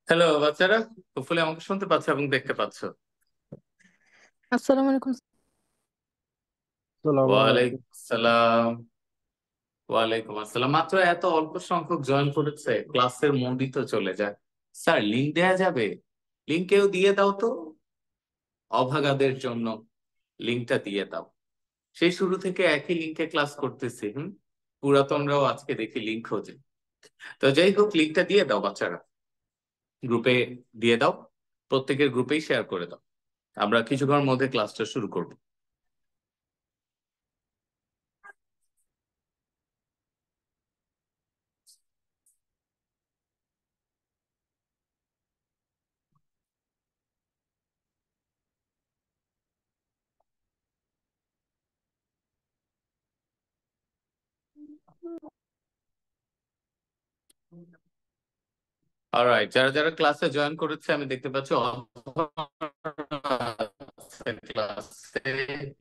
Hello বাচ্চারা, hopefully আমাকে শুনতে পাচ্ছ এবং দেখতে পাচ্ছ। আসসালামু আলাইকুম। আসসালামু আলাইকুম। ওয়ালাইকুম সালাম। ওয়ালাইকুম আসসালাম। মাত্র এত অল্প সংখ্যক জয়েন করেছে, ক্লাসের মুডই তো চলে যায়। স্যার, লিংক দেয়া যাবে? লিংক কেউ দিয়ে দাও তো, অভাগাদের জন্য লিংকটা দিয়ে দাও। সেই শুরু থেকে একই লিংকে ক্লাস করতেছি। পুরাতনরাও আজকে দেখি লিংক খোঁজে। তো যাই হোক, লিংকটা দিয়ে দাও বাচ্চারা, গ্রুপে দিয়ে দাও, প্রত্যেকের গ্রুপেই শেয়ার করে দাও। আমরা কিছুক্ষণের মধ্যে ক্লাসটা শুরু করব। অলরাইট, যারা যারা ক্লাসে জয়েন করেছে আমি দেখতে পাচ্ছি ক্লাসে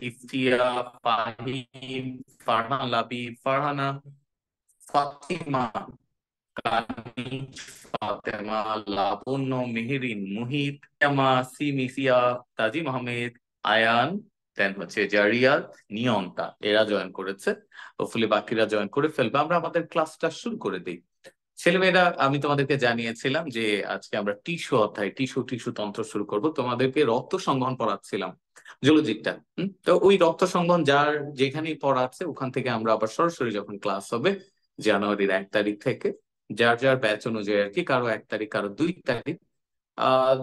ইফতিয়া, ফাহিম, ফারহান লাবি, ফারহানা, ফাতিমা, কানিজ, ফাতেমা, লাবণ্য, মেহেরিন, মুহিত, এমা, সিমিসিয়া, তাজিম আহমেদ, আয়ান, দেন হচ্ছে জারিয়াত, নিয়ন্তা, এরা জয়েন করেছে। হোপফুলি বাকিরা জয়েন করে ফেলবে, আমরা আমাদের ক্লাসটা শুরু করে দিই। ছেলেমেয়েরা, আমি তোমাদেরকে জানিয়েছিলাম যে আজকে আমরা টিস্যু অধ্যায়, টিস্যু টিস্যু তন্ত্র শুরু করব। তোমাদেরকে রক্ত সংবহন পড়াচ্ছিলাম, জুলজিকটা। তো ওই রক্ত সংবহন যার যেখানেই পড়াচ্ছে ওখান থেকে আমরা আবার সরাসরি যখন ক্লাস হবে জানুয়ারির 1 তারিখ থেকে, যার যার ব্যাচ অনুযায়ী আর কি, কারো 1 তারিখ, কারো 2 তারিখ, আহ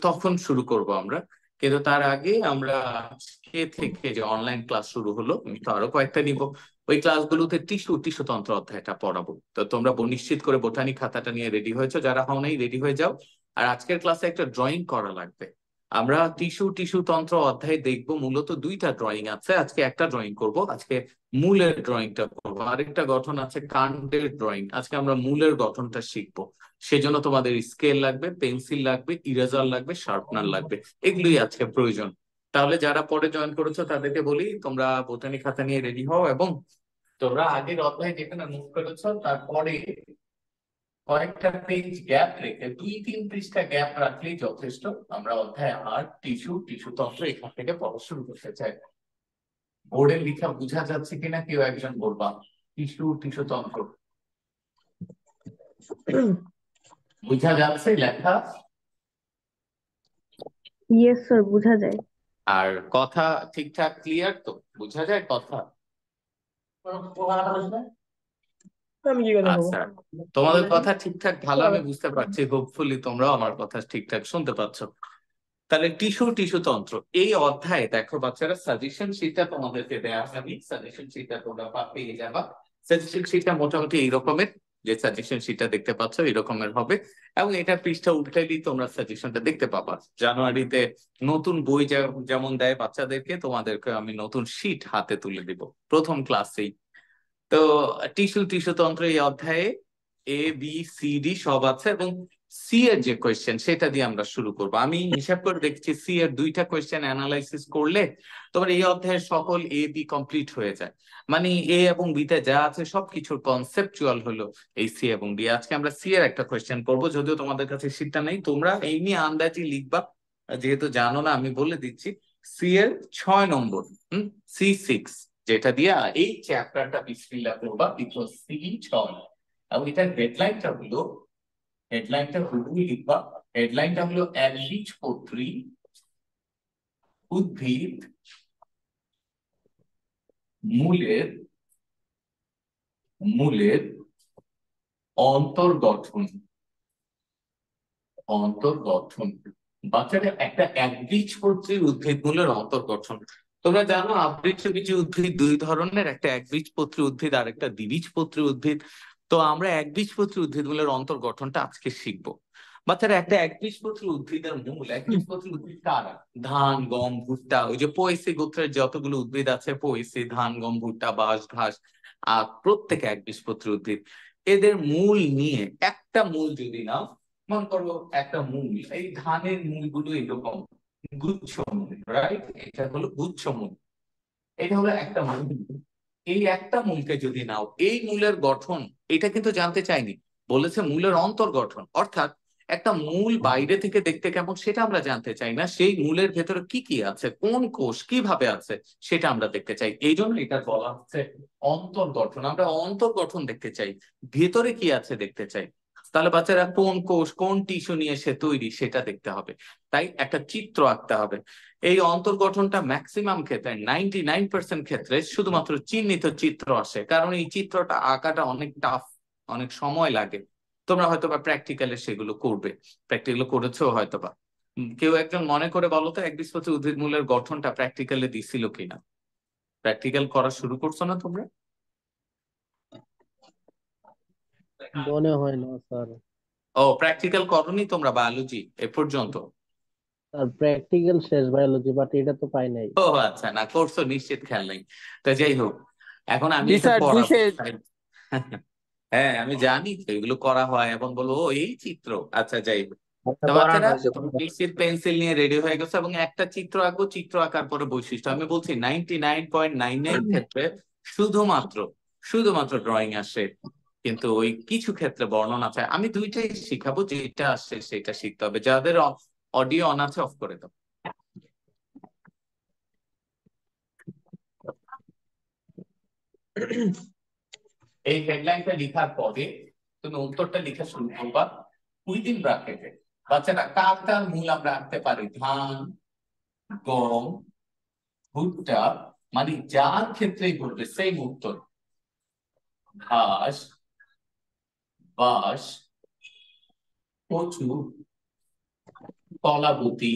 তখন শুরু করব আমরা। কিন্তু তার আগে আমরা আজকে থেকে যে অনলাইন ক্লাস শুরু হলো, আমি তো আরো কয়েকটা নিব। ওই ক্লাসগুলোতে টিস্যু টিস্যু তন্ত্র অধ্যায়টা পড়াবো। তো তোমরা নিশ্চিত করে বোটানি খাতাটা নিয়ে রেডি হয়েছো, যারা হও নাই রেডি হয়ে যাও। আর আজকের ক্লাসে একটা ড্রয়িং করা লাগবে। আমরা টিস্যু টিস্যু তন্ত্র অধ্যায় দেখবো, মূলত 2টা ড্রয়িং আছে, আজকে একটা ড্রয়িং করব। আজকে মূলের ড্রয়িংটা করবো, আরেকটা গঠন আছে কাণ্ডের ড্রয়িং। আজকে আমরা মূলের গঠনটা শিখবো। সেজন্য তোমাদের স্কেল লাগবে, পেন্সিল লাগবে, ইরেজার লাগবে, শার্পনার লাগবে। এগুলোই আজকে প্রয়োজন। তাহলে যারা পরে জয়েন করেছো তাদেরকে বলি, তোমরা বোটানি খাতা নিয়ে রেডি হও, এবং তোমরা আগের অধ্যায় যেখানে নোট করেছো তারপরে কয়েকটা পেজ গ্যাপ রেখে 2-3 পৃষ্ঠা গ্যাপ রাখলেই যথেষ্ট। আমরা অধ্যায় 8 টিস্যু টিস্যু তন্ত্র এখান থেকে পড়া শুরু করতে চাই। বোর্ডে লেখা বোঝা যাচ্ছে কিনা কেউ একজন বলবা। টিস্যু টিস্যু তন্ত্র বোঝা যাচ্ছে লেখা? ইয়েস স্যার, বোঝা যায়। আর কথা ঠিকঠাক ক্লিয়ার তো? বোঝা যায় কথা? আমি কি কথা বলবো? আচ্ছা, তোমাদের কথা ঠিকঠাক ভালো আমি বুঝতে পারছি, হোপফুলি তোমরাও আমার কথা ঠিকঠাক শুনতে পাচ্ছ। তাহলে টিস্যু টিস্যু তন্ত্র এই অধ্যায়ে দেখো বাচ্চারা, সাজেশন শিটটা তোমাদেরকে দেওয়া হবে, সাজেশন শিটটা তোমরা পেয়ে যাবা। সাজেশন শিটটা মোটামুটি এই রকমের, যে সাজেশন শিটটা দেখতে পাচ্ছ এই রকমের হবে, এবং এটা পৃষ্ঠা উল্টাইলেই তোমরা সাজেশনটা দেখতে পাবা। জানুয়ারিতে নতুন বই যেমন দেয় বাচ্চাদেরকে, তোমাদেরকে আমি নতুন শিট হাতে তুলে দিব প্রথম ক্লাসেই। তো টিস্যু টিস্যু তন্ত্র এই অধ্যায়ে ABCD সব আছে, এবং সি এর যে কোয়েশ্চেন সেটা দিয়ে আমরা শুরু করব। আমি হিসাব করে দেখছি সি এর 2টা কোয়েশ্চেন অ্যানালাইসিস করলে তোমার এই অধ্যায়ের সকল AB কমপ্লিট হয়ে যায়। মানে এ এবং বিতে যা আছে সবকিছুর কনসেপচুয়াল হলো এই সি এবং ডি। আজকে আমরা সি এর একটা কোয়েশ্চেন করবো, যদিও তোমাদের কাছে শীটটা নেই, তোমরা এই নিয়ে আন্দাজই লিখবা। যেহেতু জানো না আমি বলে দিচ্ছি, সি এর 6 নম্বর, C6, যেটা দিয়ে এই চ্যাপ্টারটা বিসমিল্লাহ করবা, বিকজ C6। এবং এটার হেডলাইনটা হলো লিখবা। হেডলাইনটা হলো একবীজপত্রী উদ্ভিদ মূলের মূলের অন্তর্গঠন। অন্তর্গঠন বাচ্চারা, একটা একবীজপত্রী উদ্ভিদ মূলের অন্তর্গঠন। তোমরা জানো আবৃক্ষবীজী উদ্ভিদ 2 ধরনের, একটা একবীজপত্রী উদ্ভিদ আর একটা দ্বিবীজপত্রী উদ্ভিদ। তো আমরা একবীজপত্রী উদ্ভিদ মূলের অন্তর্গঠনটা আজকে শিখবো। বাচ্চারা, একটা একবীজপত্রী উদ্ভিদের মূল, একবীজপত্রী উদ্ভিদ কারা? ধান, গম, ভুট্টা, ওই যে পোয়েসি গোত্রের যতগুলো উদ্ভিদ আছে, পোয়েসি, ধান, গম, ভুট্টা, বাঁশ, ঘাস, আর প্রত্যেকে একবীজপত্রী উদ্ভিদ। এদের মূল নিয়ে একটা মূল যদি নাও, মনে করো একটা মূল, এই ধানের মূলগুলো এরকম গুচ্ছ মূল, রাইট? এটা হলো গুচ্ছ মূল। এটা হলো একটা মূল। এই একটা মূলকে যদি নাও, এই মূলের গঠন এটা কিন্তু জানতে চাইনি, বলেছে মূলের অন্তর্গঠন, অর্থাৎ একটা মূল বাইরে থেকে দেখতে কেমন সেটা আমরা জানতে চাই না, সেই মূলের ভেতরে কি কি আছে, কোন কোষ কিভাবে আছে সেটা আমরা দেখতে চাই। এই জন্য এটা বলা হচ্ছে অন্তর্গঠন। আমরা অন্তর্গঠন দেখতে চাই, ভেতরে কি আছে দেখতে চাই। তাহলে বাচ্চারা কোন কোষ কোন টিস্যু নিয়ে সে তৈরি সেটা দেখতে হবে, তাই একটা চিত্র আঁকতে হবে। এই অন্তর্গঠনটা ম্যাক্সিমাম ক্ষেত্রে 99% ক্ষেত্রে শুধুমাত্র চিহ্নিত চিত্র আসে, কারণ এই চিত্রটা আঁকাটা অনেক টাফ, অনেক সময় লাগে। তোমরা হয়তোবা প্র্যাকটিক্যালে সেগুলো করবে, প্র্যাকটিক্যাল করেছো হয়তোবা। কেউ একজন মনে করে বলো তো একবীজপত্রী উদ্ভিদ মূলের গঠনটা প্র্যাকটিক্যালে দিছিল কিনা? প্র্যাকটিক্যাল করা শুরু করছো না তোমরা? মনে হয় না স্যার। ও, প্র্যাকটিক্যাল করনি তোমরা বায়োলজি এ পর্যন্ত? স্যার প্র্যাকটিক্যাল শেষ বায়োলজি, বাট এটা তো পাই নাই। ও আচ্ছা, না করছো নিশ্চিত, খেয়াল নেই। তো যাই হোক, এখন আমি জি এটা স্যার পড়াবো। দিছে। হ্যাঁ আমি জানি তো এগুলো করা হয়, এবং বলবো ও এই চিত্র। আচ্ছা যাই হোক, আচ্ছা, তো পড়ানো বাচ্চারা হয়েছে। নিশ্চিত পেন্সিল নিয়ে রেডি হয়ে গেছে, এবং একটা চিত্র আঁকবো। চিত্র আঁকার পরে বৈশিষ্ট্য আমি বলছি 99.99 ক্ষেত্রে শুধুমাত্র শুধুমাত্র ড্রয়িং আসে, কিন্তু ওই কিছু ক্ষেত্রে বর্ণনা চাই। আমি দুইটাই শিখাবো, যেটা আসছে সেটা শিখতে হবে। যাদের অডিও অন আছে অফ করে দাও। এই হেডলাইনটা লেখার পরে তুমি উত্তরটা লিখে শুরু করবা উইদিন ব্র্যাকেটে। বাচ্চারা কার কার মূল আমরা আনতে পারি? ধান, গম, ভুট্টা, মানে যার ক্ষেত্রেই বলবে সেই উত্তর। ঘাস, বাঁশ, কচু, কলাবতী,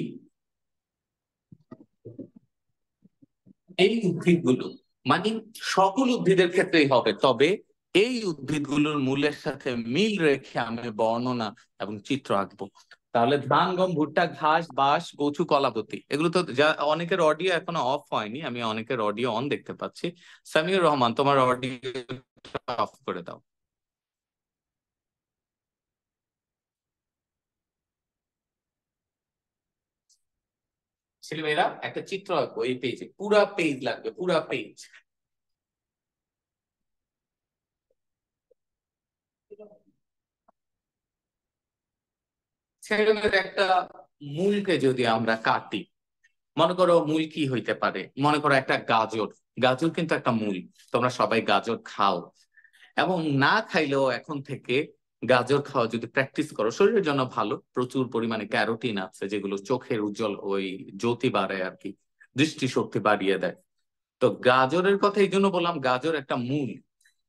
এই উদ্ভিদগুলো, মানে সকল উদ্ভিদের ক্ষেত্রেই হবে, তবে এই উদ্ভিদগুলোর মূলের সাথে মিল রেখে আমি বর্ণনা এবং চিত্র আঁকবো। তাহলে ধান, গম, ভুট্টা, ঘাস, বাঁশ, কচু, কলাপতি, এগুলো তো যা অনেকের অডিও এখনো অফ হয়নি, আমি অনেকের অডিও অন দেখতে পাচ্ছি। সামিউর রহমান, তোমার অডিও অফ করে দাও। ছেলেমেয়েরা একটা চিত্র আঁকবো, এই পেজে পুরা পেজ লাগবে, পুরা পেজ। ছেলেমেয়েদের একটা মূলকে যদি আমরা কাটি, মনে করো মূল কি হইতে পারে, মনে করো একটা গাজর। গাজর কিন্তু একটা মূল, তোমরা সবাই গাজর খাও, এবং না খাইলেও এখন থেকে গাজর খাওয়া যদি প্র্যাকটিস করো শরীরের জন্য ভালো। প্রচুর পরিমাণে ক্যারোটিন আছে, যেগুলো চোখের উজ্জ্বল ওই জ্যোতি বাড়ায় আর কি, দৃষ্টিশক্তি বাড়িয়ে দেয়। তো গাজরের কথা এই জন্য বললাম, গাজর একটা মূল।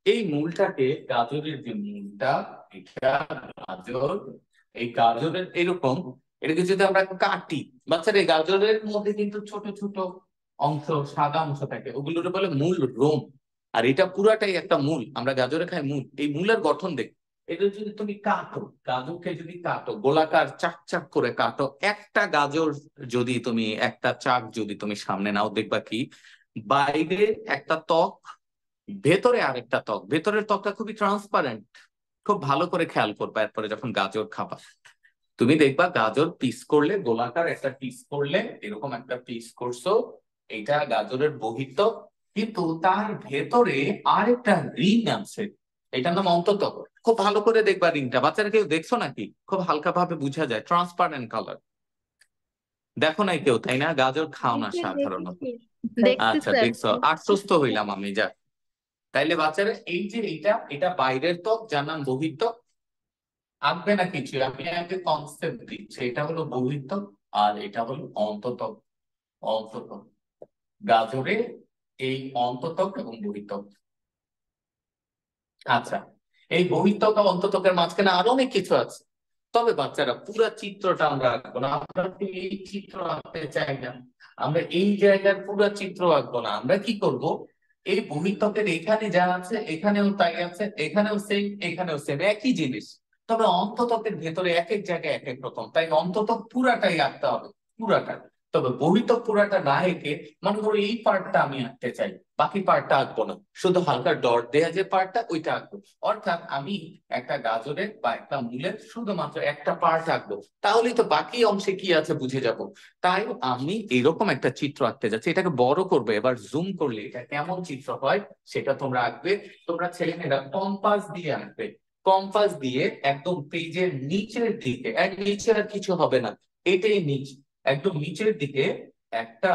এই মূলটাকে, গাজরের যে মূলটা, এটা গাজর, এই গাজরের এরকম, এটাকে যদি আমরা কাটি, বাচ্চারা এই গাজরের মধ্যে কিন্তু ছোট ছোট অংশ, সাদা অংশ থাকে, ওগুলোর বলে মূল রোম। আর এটা পুরাটাই একটা মূল, আমরা গাজরে খাই মূল। এই মূলের গঠন দেখ, এটা যদি তুমি কাটো, গাজরকে যদি কাটো, গোলাকার চাক চাক করে কাটো, একটা গাজর যদি তুমি, একটা চাক যদি তুমি সামনে নাও, দেখবা কি বাইরে একটা ত্বক, ভেতরে আরেকটা ত্বক। ভেতরের ত্বকটা খুবই ট্রান্সপারেন্ট, খুব ভালো করে খেয়াল করবা। এরপরে যখন গাজর খাবা, তুমি দেখবা গাজর পিস করলে, গোলাকার একটা পিস করলে, এরকম একটা পিস করছো, এটা গাজরের বহিঃত্বক। কিন্তু তার ভেতরে আরেকটা রিং আছে, এটার নাম অন্তঃত্বক। খুব ভালো করে দেখবা রিংটা। বাচ্চারা কেউ দেখছো নাকি? খুব হালকা ভাবে বোঝা যায়, ট্রান্সপারেন্ট কালার। দেখো নাই কেউ, তাই না? গাজর খাও না সাধারণত। দেখছি আচ্ছা স্যার। দেখছো, আশ্বস্ত হইলাম আমি, যা। তাইলে বাচ্চারা এই যে এটা, এটা বাইরের ত্বক, যার নাম বহিঃত্বক। আঁকবে না কিছু, আমি আগে কনসেপ্ট দিচ্ছি। এটা হলো বহিঃত্বক, আর এটা হলো অন্তঃত্বক। অন্তঃত্বক, গাজরে এই অন্তঃত্বক এবং বহিঃত্বক। আচ্ছা, এই বহিঃত্বক ও অন্তঃত্বকের মাঝখানে আরো অনেক কিছু আছে, তবে বাচ্চারা পুরো চিত্রটা আমরা আঁকবো না। আমরা তো এই চিত্র আঁকতে চাই না, আমরা এই জায়গার পুরো চিত্র আঁকবো না। আমরা কি করব, এই বহিঃত্বকের এখানে যা আছে এখানেও তাই আছে, এখানেও সেম, এখানেও সেম, একই জিনিস। তবে অন্তঃত্বকের ভেতরে এক এক জায়গায় এক এক রকম, তাই অন্তঃত্বক পুরাটাই আঁকতে হবে, পুরাটা। তবে বহিঃত্বক পুরাটা না এঁকে, মনে করো এই পার্টটা আমি আঁকতে চাই, বাকি পার্টটা আঁকবো না, শুধু হালকা ডট দেয়া যে পার্টটা ওইটা আঁকবো। অর্থাৎ আমি একটা গাজরের বা একটা মূলের শুধুমাত্র একটা পার্ট আঁকবো, তাহলেই তো বাকি অংশে কি আছে বুঝে যাব। তাই আমি এরকম একটা চিত্র আঁকতে যাচ্ছি, এটাকে বড় করবে, এবার জুম করলে এটা কেমন চিত্র হয় সেটা তোমরা আঁকবে। তোমরা ছেলেমেয়েরা কম্পাস দিয়ে আঁকবে, কম্পাস দিয়ে একদম পেজের নিচের দিকে, এক নিচে আর কিছু হবে না, এটাই নিচ, একদম নিচের দিকে একটা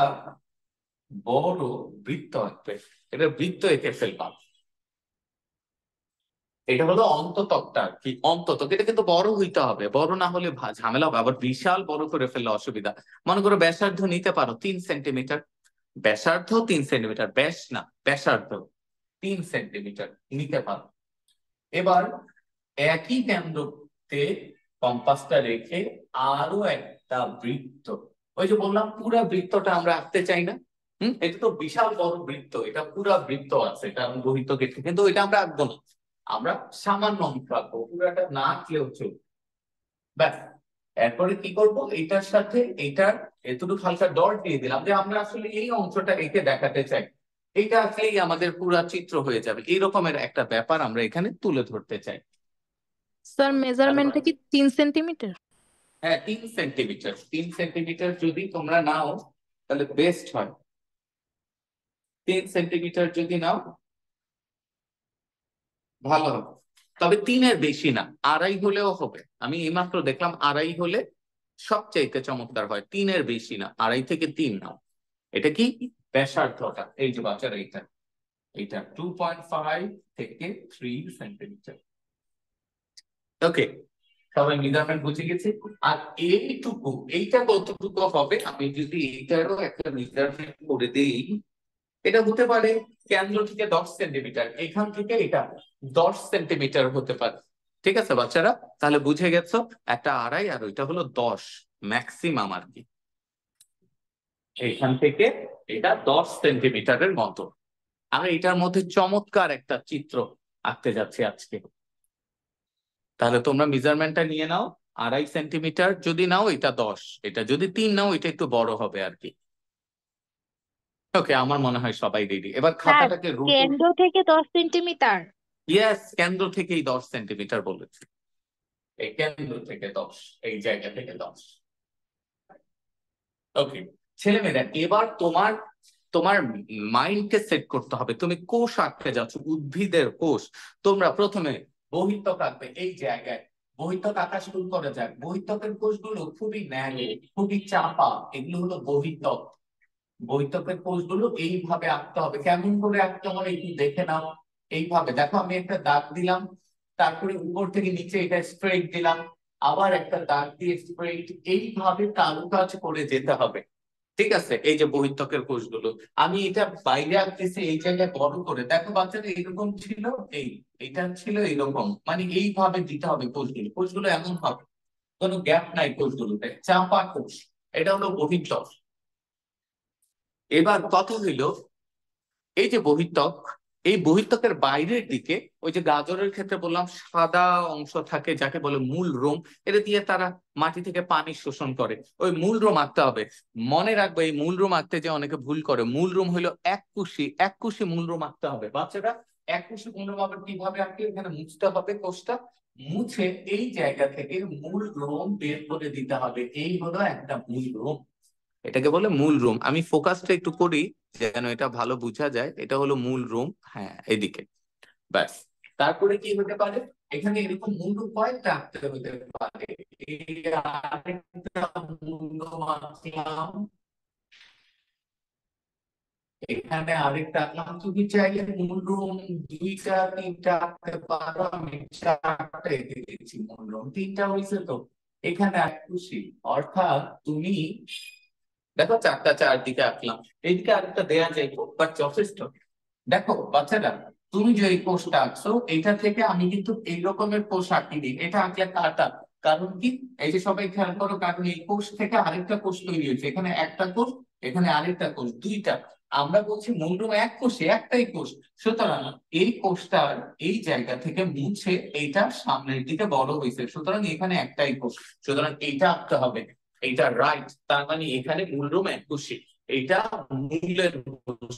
বড় বৃত্ত আঁকবে। এটা বৃত্ত এঁকে ফেলবা। এটা হলো অন্ততকটা আর কি, অন্ততক। এটা কিন্তু বড় হইতে হবে, বড় না হলে ঝামেলা হবে, আবার বিশাল বড় করে ফেললে অসুবিধা। মনে করো ব্যাসার্ধ নিতে পারো 3 সেন্টিমিটার, ব্যাসার্ধ 3 সেন্টিমিটার, ব্যাস না ব্যাসার্ধ 3 সেন্টিমিটার নিতে পারো। এবার একই কেন্দ্রতে কম্পাসটা রেখে আরো একটা বৃত্ত, ওই যে বললাম পুরা বৃত্তটা আমরা আঁকতে চাই না। এটা তো বিশাল বড় বৃত্ত, এটা পুরা বৃত্ত আছে, এটা আমি বহিত কেটে, কিন্তু এটা আমরা আঁকবো না, আমরা সামান্য অংশ আঁকবো, পুরাটা না আঁকলেও চলবে। ব্যাস, এরপরে কি করব, এটার সাথে এটার এতটুকু হালকা ডট দিয়ে দিলাম যে আমরা আসলে এই অংশটা এঁকে দেখাতে চাই। এটা আসলেই আমাদের পুরা চিত্র হয়ে যাবে, এই রকমের একটা ব্যাপার আমরা এখানে তুলে ধরতে চাই। স্যার তারপর মেজারমেন্টটা কি 3 সেন্টিমিটার? হ্যাঁ 3 সেন্টিমিটার, 3 সেন্টিমিটার যদি তোমরা নাও তাহলে বেস্ট হয়। 3 সেন্টিমিটার যদি নাও ভালো হবে, তবে 3-এর বেশি না, 2.5 হলেও হবে। আমি এইমাত্র দেখলাম 2.5 হলে সবচাইতে চমৎকার হয়, 3-এর বেশি না, 2.5 থেকে 3 নাও। এটা কি ব্যাসার্ধটা, এই যে বাচ্চারা এইটা, এইটা 2.5 থেকে 3 সেন্টিমিটার। ওকে, সবাই মেজারমেন্ট বুঝে গেছে। আর এইটুকু, এইটা কতটুকু হবে, আমি যদি এইটারও একটা মেজারমেন্ট করে দিই, এটা হতে পারে কেন্দ্র থেকে 10 সেন্টিমিটার, এখান থেকে এটা 10 সেন্টিমিটার হতে পারে। ঠিক আছে বাচ্চারা, তাহলে বুঝে গেছো, একটা 2.5 আর ওইটা হলো 10 ম্যাক্সিমাম আর কি। এখান থেকে এটা 10 সেন্টিমিটারের মতো। আমি এটার মধ্যে চমৎকার একটা চিত্র আঁকতে যাচ্ছি আজকে। তাহলে তোমরা মেজারমেন্টটা নিয়ে নাও, 2.5 সেন্টিমিটার যদি নাও এটা 10, এটা যদি 3 নাও এটা একটু বড় হবে আর কি। ওকে, আমার মনে হয় সবাই রেডি। এবার স্যার খাতাটাকে কেন্দ্র থেকে 10 সেন্টিমিটার। ইয়েস, কেন্দ্র থেকেই 10 সেন্টিমিটার বলেছি, এই কেন্দ্র থেকে 10, এই জায়গা থেকে 10। ওকে ছেলেমেয়েরা, এবার তোমার তোমার মাইন্ডকে সেট করতে হবে, তুমি কোষ আঁকতে যাচ্ছ, উদ্ভিদের কোষ। তোমরা প্রথমে বহিত্বক আঁকবে, এই জায়গায় বহিত্বক আঁকা শুরু করা যাক। বহিত্বকের কোষগুলো খুবই ন্যারো, খুবই চাপা, এগুলো হলো বহিত্বক। বৈঠকের কোষগুলো এইভাবে আঁকতে হবে। কেমন করে আঁকতে হবে একটু দেখে নাও। এইভাবে দেখো, আমি একটা দাগ দিলাম, তারপরে উপর থেকে নিচে এটা স্ট্রেট দিলাম, আবার একটা দাগ দিয়ে স্ট্রেট, এইভাবে কারুকাজ করে যেতে হবে। ঠিক আছে, এই যে বহিত্বকের কোষগুলো, আমি এটা বাইরে আঁকতেছি, এই জায়গায় বড় করে দেখো বাচ্চারা, এরকম ছিল, এইটা ছিল এরকম, মানে এইভাবে দিতে হবে কোষগুলো। কোষগুলো এমন হবে কোনো গ্যাপ নাই কোষগুলোতে, চাপা কোষ, এটা হলো বহিত্বক। এবার কথা হইলো, এই যে বহিত্বক, এই বহিত্বকের বাইরের দিকে ওই যে গাজরের ক্ষেত্রে বললাম সাদা অংশ থাকে যাকে বলে মূল রোম, এটা দিয়ে তারা মাটি থেকে পানি শোষণ করে, ওই মূল রোম আঁকতে হবে। মনে রাখবে, এই মূল রোম আঁকতে যে অনেকে ভুল করে, মূল রোম হইলো এক কুশি মূল রোম আঁকতে হবে বাচ্চারা। এক কুশি মূল রোম আবার কিভাবে আঁকতে, এখানে মুছতে হবে কোষটা, মুছে এই জায়গা থেকে মূল রোম বের করে দিতে হবে, এই হলো একটা মূল রোম, এটাকে বলে মূল রুম। আমি ফোকাসটা একটু করি যেন এটা ভালো বোঝা যায়, এটা হলো মূল রুম, হ্যাঁ এদিকে। ব্যাস, তারপরে কি হতে পারে, এখানে এরকম মূল রুম কয়েকটা আঁকতে হতে পারে। এই আরেকটা মূল রুম আঁকলাম, এখানে আরেকটা আঁকলাম। তুমি চাইলে মূল রুম 2টা 3টা আঁকতে পারো, আমি 4টা এঁকে দিয়েছি মূল রুম, 3টা হয়েছে তো। এখানে এক খুশি, অর্থাৎ তুমি দেখো 4টা চারদিকে আঁকলাম, এইদিকে আরেকটা দেয়া যাইতো বাট যথেষ্ট। দেখো বাচ্চারা, তুমি যে এই কোষটা আঁকছো, এটা থেকে আমি কিন্তু এই রকমের কোষ আঁকিনি, এটা আঁকলে কাটা। কারণ কি, এই যে সবাই খেয়াল করো, কারণ এই কোষ থেকে আরেকটা কোষ তৈরি হয়েছে, এখানে একটা কোষ, এখানে আরেকটা কোষ, 2টা। আমরা বলছি মূলরুম এক কোষে একটাই কোষ, সুতরাং এই কোষটার এই জায়গা থেকে মুছে এইটা সামনের দিকে বড় হয়েছে, সুতরাং এখানে একটাই কোষ, সুতরাং এইটা আঁকতে হবে। এইটা রাইট, তার মানে এখানে মূলরুম এক কোষে, এইটা মূলের কোষ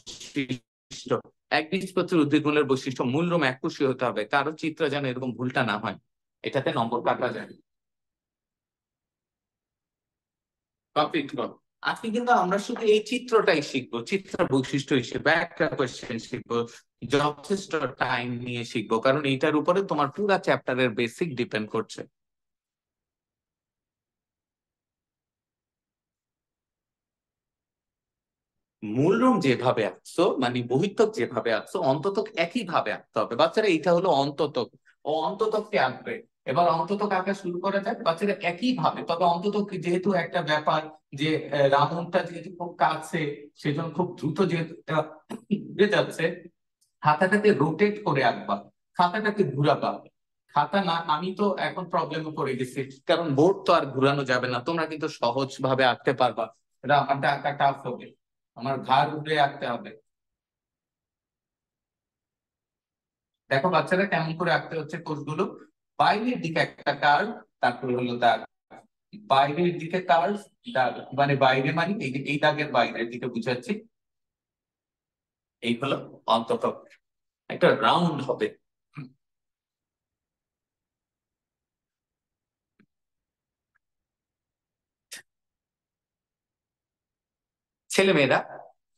বৈশিষ্ট্য, একবীজপত্রী উদ্ভিদগুলোর বৈশিষ্ট্য মূলরূপ এককোষী হতে হবে, কারো চিত্র যেন এরকম ভুলটা না হয়, এটাতে নম্বর কাটা যায়। কমপ্লিট করো। আজকে কিন্তু আমরা শুধু এই চিত্রটাই শিখবো, চিত্র বৈশিষ্ট্য হিসেবে একটা কোয়েশ্চেন শিখবো, যথেষ্ট টাইম নিয়ে শিখবো, কারণ এইটার উপরে তোমার পুরো চ্যাপ্টারের বেসিক ডিপেন্ড করছে। মূলরূপ যেভাবে আঁকছো মানে বহিঃত্বক যেভাবে আঁকছো অন্ততক একই ভাবে আঁকতে হবে বাচ্চারা। এইটা হলো অন্ততক, ও অন্ততককে আঁকবে। এবার অন্ততক আঁকা শুরু করা যাক বাচ্চারা একই ভাবে, তবে অন্ততক যেহেতু একটা ব্যাপার যে রাউন্ডটা যেহেতু খুব কাছে, সেজন্য খুব দ্রুত যেহেতু উড়ে যাচ্ছে, খাতাটাকে রোটেট করে আঁকবা, খাতাটাকে ঘুরাবা। খাতা না, আমি তো এখন প্রবলেমে পড়ে গেছি, কারণ বোর্ড তো আর ঘুরানো যাবে না। তোমরা কিন্তু সহজ ভাবে আঁকতে পারবা, এটা আমারটা আঁকা টাফ হবে, আমার ঘাড় উপরে আঁকতে হবে। দেখো বাচ্চারা কেমন করে আঁকতে হচ্ছে কোষগুলো, বাইরের দিকে একটা কার্ভ, তারপরে হলো দাগ, বাইরের দিকে কার্ভ, দাগ, মানে বাইরে মানে এই দাগের বাইরের দিকে বুঝাচ্ছি। এই হলো অন্তত একটা রাউন্ড হবে। ছেলেমেয়েরা,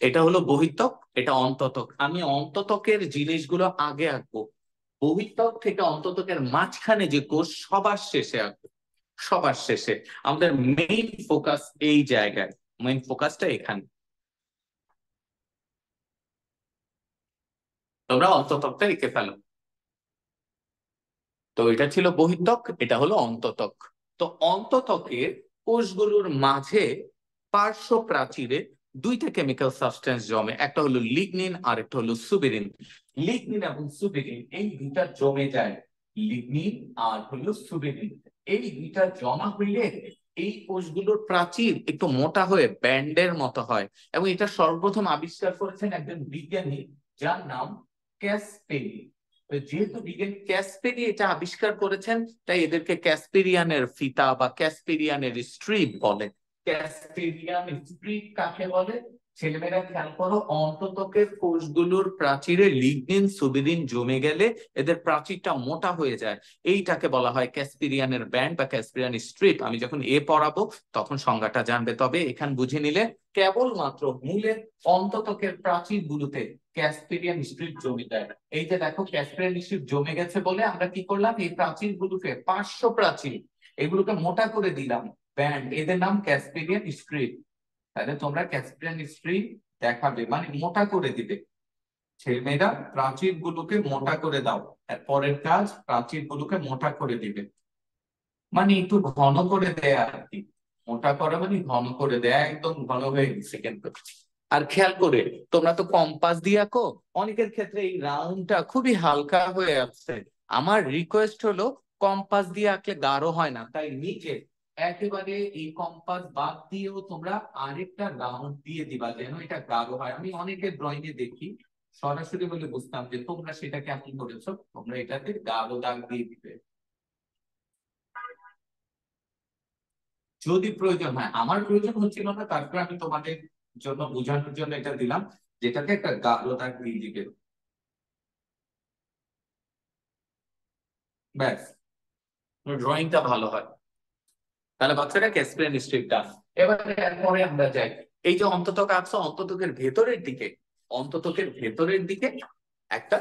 এটা হলো বহিঃত্বক, এটা অন্ততক। আমি অন্ততকের জিনিসগুলো আগে আঁকবো, বহিঃত্বক থেকে অন্ততকের মাঝখানে যে কোষ সবার শেষে আঁকবো, সবার শেষে। আমাদের মেইন ফোকাস এই জায়গায়, মেইন ফোকাসটা এখানে। তোমরা অন্ততকটা লিখে ফেলো। তো এটা ছিল বহিঃত্বক, এটা হলো অন্ততক। তো অন্ততকের কোষগুলোর মাঝে পার্শ্ব প্রাচীরে দুইটা কেমিক্যাল সাবস্টেন্স জমে, একটা হলো লিগনিন আর একটা হলো সুবেরিন। লিগনিন এবং সুবেরিন এই দুইটা জমে যায়, লিগনিন আর হলো সুবেরিন, এই দুইটা জমা হইলে এই কোষগুলোর প্রাচীর একটু মোটা হয়ে ব্যান্ডের মতো হয়। এবং এটা সর্বপ্রথম আবিষ্কার করেছেন একজন বিজ্ঞানী, যার নাম ক্যাসপেরি। যেহেতু বিজ্ঞানী ক্যাসপেরি এটা আবিষ্কার করেছেন, তাই এদেরকে ক্যাসপেরিয়ানের ফিতা বা ক্যাসপেরিয়ানের স্ট্রিপ বলে। ক্যাসপেরিয়ান স্ট্রিপ কাকে বলে? ছেলেমেয়েরা খেয়াল করো, অন্ততকের কোষগুলোর প্রাচীরে লিগনিন সুবিরিন জমে গেলে এদের প্রাচীরটা মোটা হয়ে যায়, এইটাকে বলা হয় ক্যাসপেরিয়ানের ব্যান্ড বা ক্যাসপেরিয়ান স্ট্রিপ। আমি যখন পড়াবো তখন সংজ্ঞাটা জানবে। তবে এখান বুঝে নিলে কেবলমাত্র মূলের অন্ততকের প্রাচীর গুলোতে ক্যাসপেরিয়ান স্ট্রিপ জমে যায়। এই যে দেখো ক্যাসপেরিয়ান স্ট্রিপ জমে গেছে বলে আমরা কি করলাম, এই প্রাচীর গুলোকে, পার্শ্ব প্রাচীর এগুলোকে মোটা করে দিলাম, ব্যান্ড, এদের নাম ক্যাসপেরিয়ান স্ট্রিপ। তাহলে তোমরা ক্যাসপেরিয়ান স্ট্রিপ দেখাবে মানে মোটা করে দিবে। ছেলেমেয়েরা প্রাচীর গুলোকে মোটা করে দাও, পরের কাজ প্রাচীর গুলোকে মোটা করে দিবে, মানে একটু ঘন করে দেয়া আর কি। মোটা করা মানে ঘন করে দেয়া, একদম ঘন হয়ে গেছে কিন্তু। আর খেয়াল করে, তোমরা তো কম্পাস দিয়ে আঁকো, অনেকের ক্ষেত্রে এই রাউন্ডটা খুবই হালকা হয়ে আছে। আমার রিকোয়েস্ট হলো কম্পাস দিয়ে আঁকলে গাঢ় হয় না, তাই নিচে একেবারে এই কম্পাস বাদ দিয়েও তোমরা আরেকটা রাউন্ড দিয়ে দিবা, যেন এটা গাঢ় হয়। আমি অনেকের ড্রয়িং এ দেখি, সরাসরি বলে বুঝতাম যে তোমরা সেটা কেমন করেছো, তোমরা এটাতে গাঢ় দাগ দিয়ে দিবে যদি প্রয়োজন হয়। আমার প্রয়োজন হচ্ছিল না, তারপরে আমি তোমাদের জন্য বোঝানোর জন্য এটা দিলাম, যেটাতে একটা গাঢ় দাগ দিয়ে দিবে, ব্যাস, ড্রয়িংটা ভালো হয়। তাহলে বাচ্চারা ক্যাসপিয়ান স্ট্রিপটা, এবারে এরপরে আমরা যাই। এই যে অন্ততক আঁকছো, অন্ততকের ভেতরের দিকে, অন্ততকের ভেতরের দিকে একটা,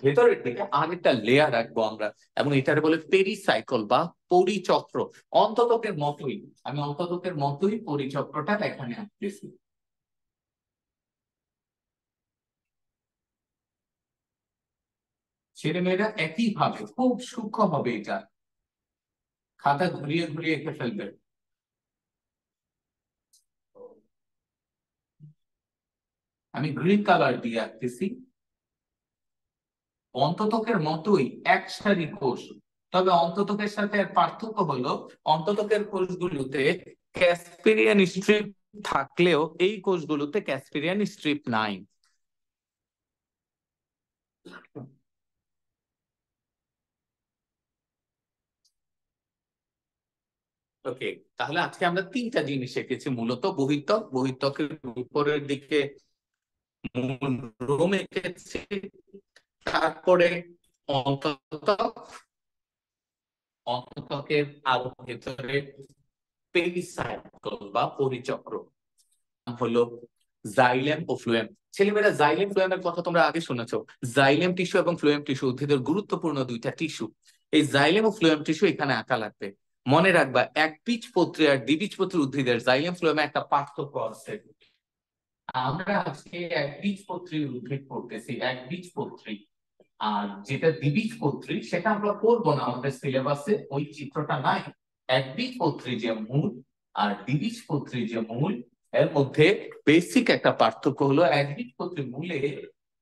ভেতরের দিকে আরেকটা লেয়ার রাখবো আমরা, এবং এটারে বলে পেরিসাইকেল বা পরিচক্র। অন্ততকের মতোই, আমি অন্ততকের মতোই পরিচক্রটা এখানে আঁকতেছি। ছেলেমেয়েরা একই ভাবে খুব সূক্ষ্ম হবে এটা, খাতা ঘুরিয়ে ঘুরিয়ে এঁকে ফেলবে। আমি গ্রিন কালার দিয়ে আঁকতেছি। অন্ততকের মতোই এক সারি কোষ, তবে অন্ততকের সাথে এর পার্থক্য হলো অন্ততকের কোষগুলোতে ক্যাসপেরিয়ান স্ট্রিপ থাকলেও এই কোষগুলোতে ক্যাসপেরিয়ান স্ট্রিপ নাই। ওকে, তাহলে আজকে আমরা তিনটা জিনিস শিখেছি মূলত। বহিঃত্বক, বহিঃত্বকের উপরের দিকে মূল রোম এঁকেছি, তারপরে অন্ততক, অন্ততকের আরো ভেতরে পেরিসাইকেল বা পরিচক্র হলো জাইলেম ও ফ্লুয়েম। ছেলেমেয়েরা, জাইলেম ফ্লুয়েমের কথা তোমরা আগে শুনেছো। জাইলেম টিস্যু এবং ফ্লুয়েম টিস্যু উদ্ভিদের গুরুত্বপূর্ণ দুইটা টিস্যু। এই জাইলেম ও ফ্লুয়েম টিস্যু এখানে আঁকা লাগবে। মনে রাখবা, একবীজপত্রী আর দ্বিবীজপত্রী উদ্ভিদের জাইলেম ফ্লুয়েমে একটা পার্থক্য আছে। আমরা আজকে একবীজপত্রী উদ্ভিদ পড়তেছি, একবীজপত্রী। আর যেটা দ্বিবীজপত্রী সেটা আমরা পড়বো না, আমাদের সিলেবাসে ওই চিত্রটা নাই। একবীজপত্রী যে মূল আর দ্বিবীজপত্রী যে মূল, এর মধ্যে বেসিক একটা পার্থক্য হলো একবীজপত্রী মূলে